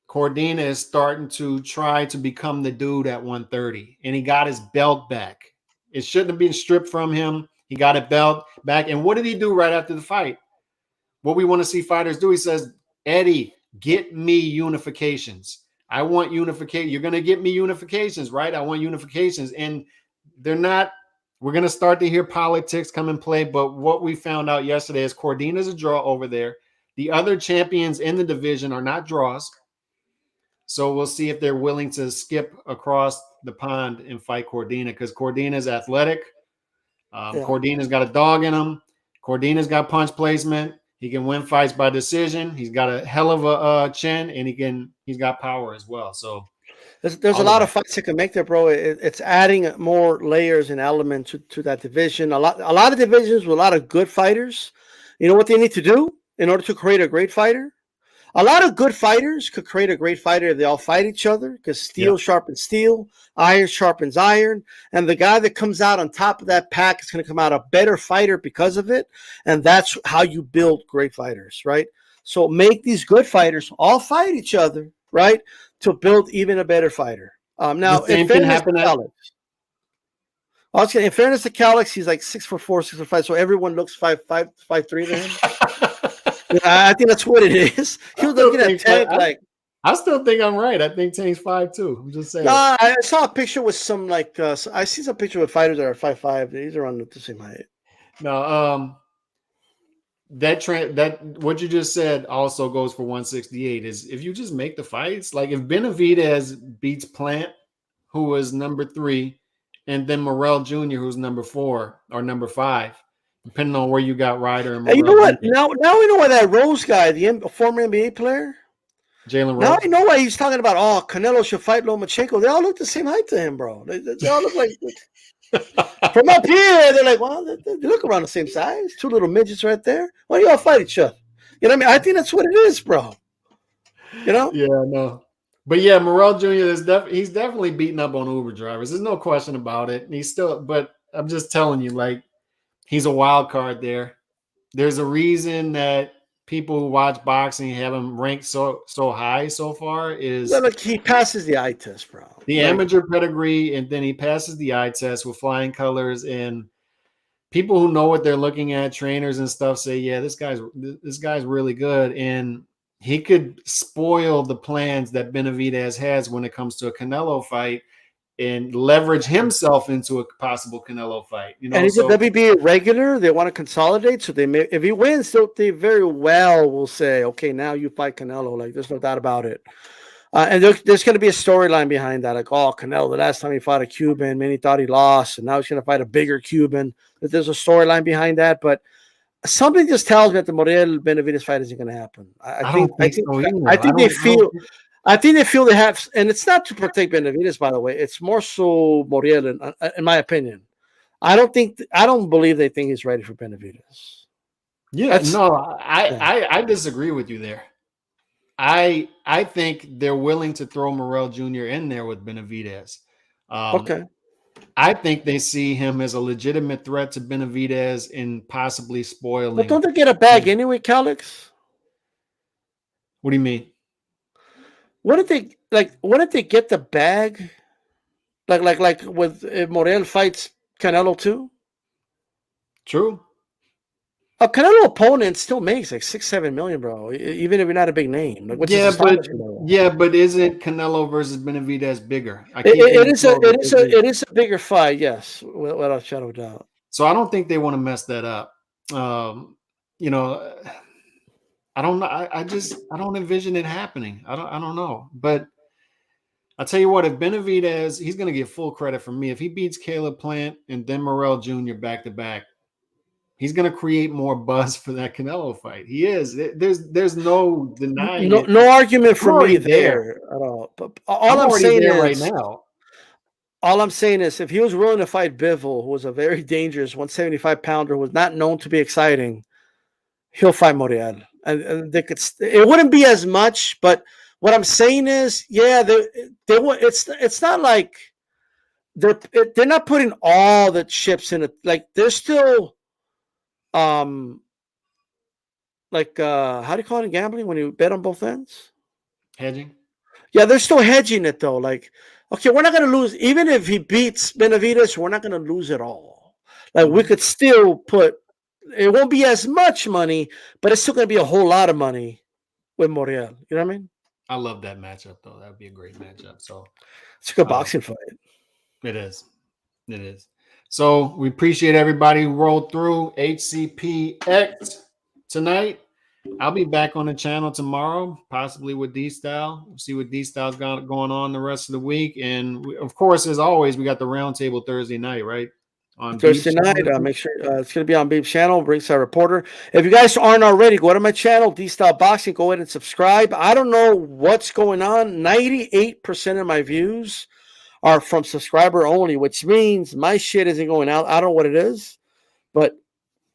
Cordina is starting to try to become the dude at 130, and he got his belt back. It shouldn't have been stripped from him. He got a belt back. And what did he do right after the fight? What we want to see fighters do, he says, Eddie, get me unifications. I want unification. You're going to get me unifications, right? I want unifications. And they're not, we're going to start to hear politics come in play. But what we found out yesterday is Cordina's a draw over there. The other champions in the division are not draws. So we'll see if they're willing to skip across the pond and fight Cordina because Cordina's athletic. Cordina's got a dog in him. Cordina's got punch placement. He can win fights by decision. He's got a hell of a chin, and he's got power as well. So there's a lot of fights that can make there, bro. It's adding more layers and elements to that division. A lot of divisions with a lot of good fighters. You know what they need to do in order to create a great fighter? A lot of good fighters could create a great fighter if they all fight each other because steel sharpens steel, iron sharpens iron. And the guy that comes out on top of that pack is going to come out a better fighter because of it. And that's how you build great fighters, right? So make these good fighters all fight each other, right, to build even a better fighter. Now, in fairness to Calix, he's like 6'4", 6'5", so everyone looks 5'3" to him. I think that's what it is. He was looking at Tank I still think I'm right. I think Tank's 5'2". I'm just saying. I saw a picture with some I see some picture with fighters that are 5'5". These are on the same height. No, that what you just said also goes for 168. Is if you just make the fights, like if Benavidez beats Plant, who was number 3, and then Morrell Jr., who's number 4 or number 5. Depending on where you got Ryder and Morrell. You know what? Now we know why that Rose guy, the former NBA player, Jalen Rose. Now I know why he's talking about. Oh, Canelo should fight Lomachenko. They all look the same height to him, bro. They all look like from up here. They're like, well, they look around the same size. 2 little midgets right there. Why do y'all fight each other? You know what I mean? I think that's what it is, bro. You know? Yeah, no. But yeah, Morrell Jr. He's definitely beating up on Uber drivers. There's no question about it. And but I'm just telling you, like. He's a wild card there. There's a reason that people who watch boxing have him ranked so high so far is look, he passes the eye test, bro. The amateur pedigree, and then he passes the eye test with flying colors. And people who know what they're looking at, trainers and stuff, say, yeah, this guy's really good. And he could spoil the plans that Benavidez has when it comes to a Canelo fight and leverage himself into a possible Canelo fight. And he's a WBA regular. They want to consolidate, so if he wins, they very well will say, okay, now you fight Canelo. Like, there's no doubt about it. And there's going to be a storyline behind that. Like, oh, Canelo, the last time he fought a Cuban, man, he thought he lost, and now he's going to fight a bigger Cuban. There's a storyline behind that, but something just tells me that the Morrell Benavidez fight isn't going to I think they feel they have, and it's not to protect Benavidez, by the way. It's more so Morrell, in my opinion. I don't believe they think he's ready for Benavidez. Yeah, I disagree with you there. I think they're willing to throw Morrell Jr. in there with Benavidez. Okay. I think they see him as a legitimate threat to Benavidez and possibly spoiling. But don't they get a bag anyway, Calix? What do you mean? Wouldn't they get the bag? Like with if Morrell fights Canelo too? True. A Canelo opponent still makes like 6-7 million, bro. Even if you're not a big name. Like, but isn't Canelo versus Benavidez bigger? It is a bigger fight, yes, without a shadow of doubt. So I don't think they want to mess that up. I don't know. I don't envision it happening. I don't know. But I'll tell you what, if Benavidez, he's going to get full credit from me. If he beats Caleb Plant and then Morrell Jr. back to back, he's going to create more buzz for that Canelo fight. He is. There's no denying it. No argument I'm for me already there at all. But I'm already there right now. All I'm saying is, if he was willing to fight Bivol, who was a very dangerous 175 pounder, who was not known to be exciting, he'll fight Morrell, and they could. It wouldn't be as much, but what I'm saying is, yeah, they it's not like they're not putting all the chips in it. Like they're still, like how do you call it in gambling when you bet on both ends? Hedging. Yeah, they're still hedging it though. Like, okay, we're not going to lose. Even if he beats Benavidez, we're not going to lose it all. Like, we could still put, it won't be as much money, but it's still going to be a whole lot of money with Morrell. You know what I mean? I love that matchup, though. That would be a great matchup. So it's a good boxing fight. It is. It is. So we appreciate everybody who rolled through HCPX tonight. I'll be back on the channel tomorrow, possibly with D-Style. We'll see what D-Style's got going on the rest of the week. And of course, as always, we got the roundtable Thursday night, right? On Thursday night, make sure it's going to be on Beeb's channel, Ringside Reporter. If you guys aren't already, go to my channel, D-Style Boxing. Go ahead and subscribe. I don't know what's going on. 98% of my views are from subscriber only, which means my shit isn't going out. I don't know what it is, but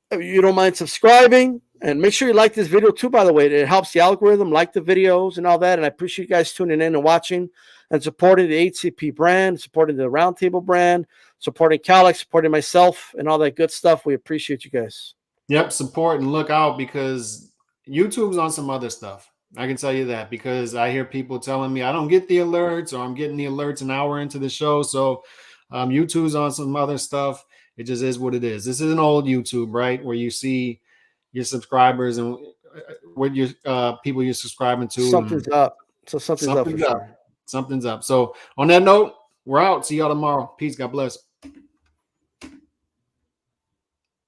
if you don't mind subscribing, and make sure you like this video too, by the way. It helps the algorithm, like the videos and all that. And I appreciate you guys tuning in and watching and supporting the HCP brand, supporting the Roundtable brand, supporting Calix, supporting myself, and all that good stuff. We appreciate you guys. Yep, support and look out because YouTube's on some other stuff. I can tell you that because I hear people telling me I don't get the alerts or I'm getting the alerts an hour into the show. So YouTube's on some other stuff. It just is what it is. This is an old YouTube, right? Where you see your subscribers and what your people you're subscribing to. Something's up. So something's up for sure. Something's up. So on that note, we're out. See y'all tomorrow. Peace. God bless.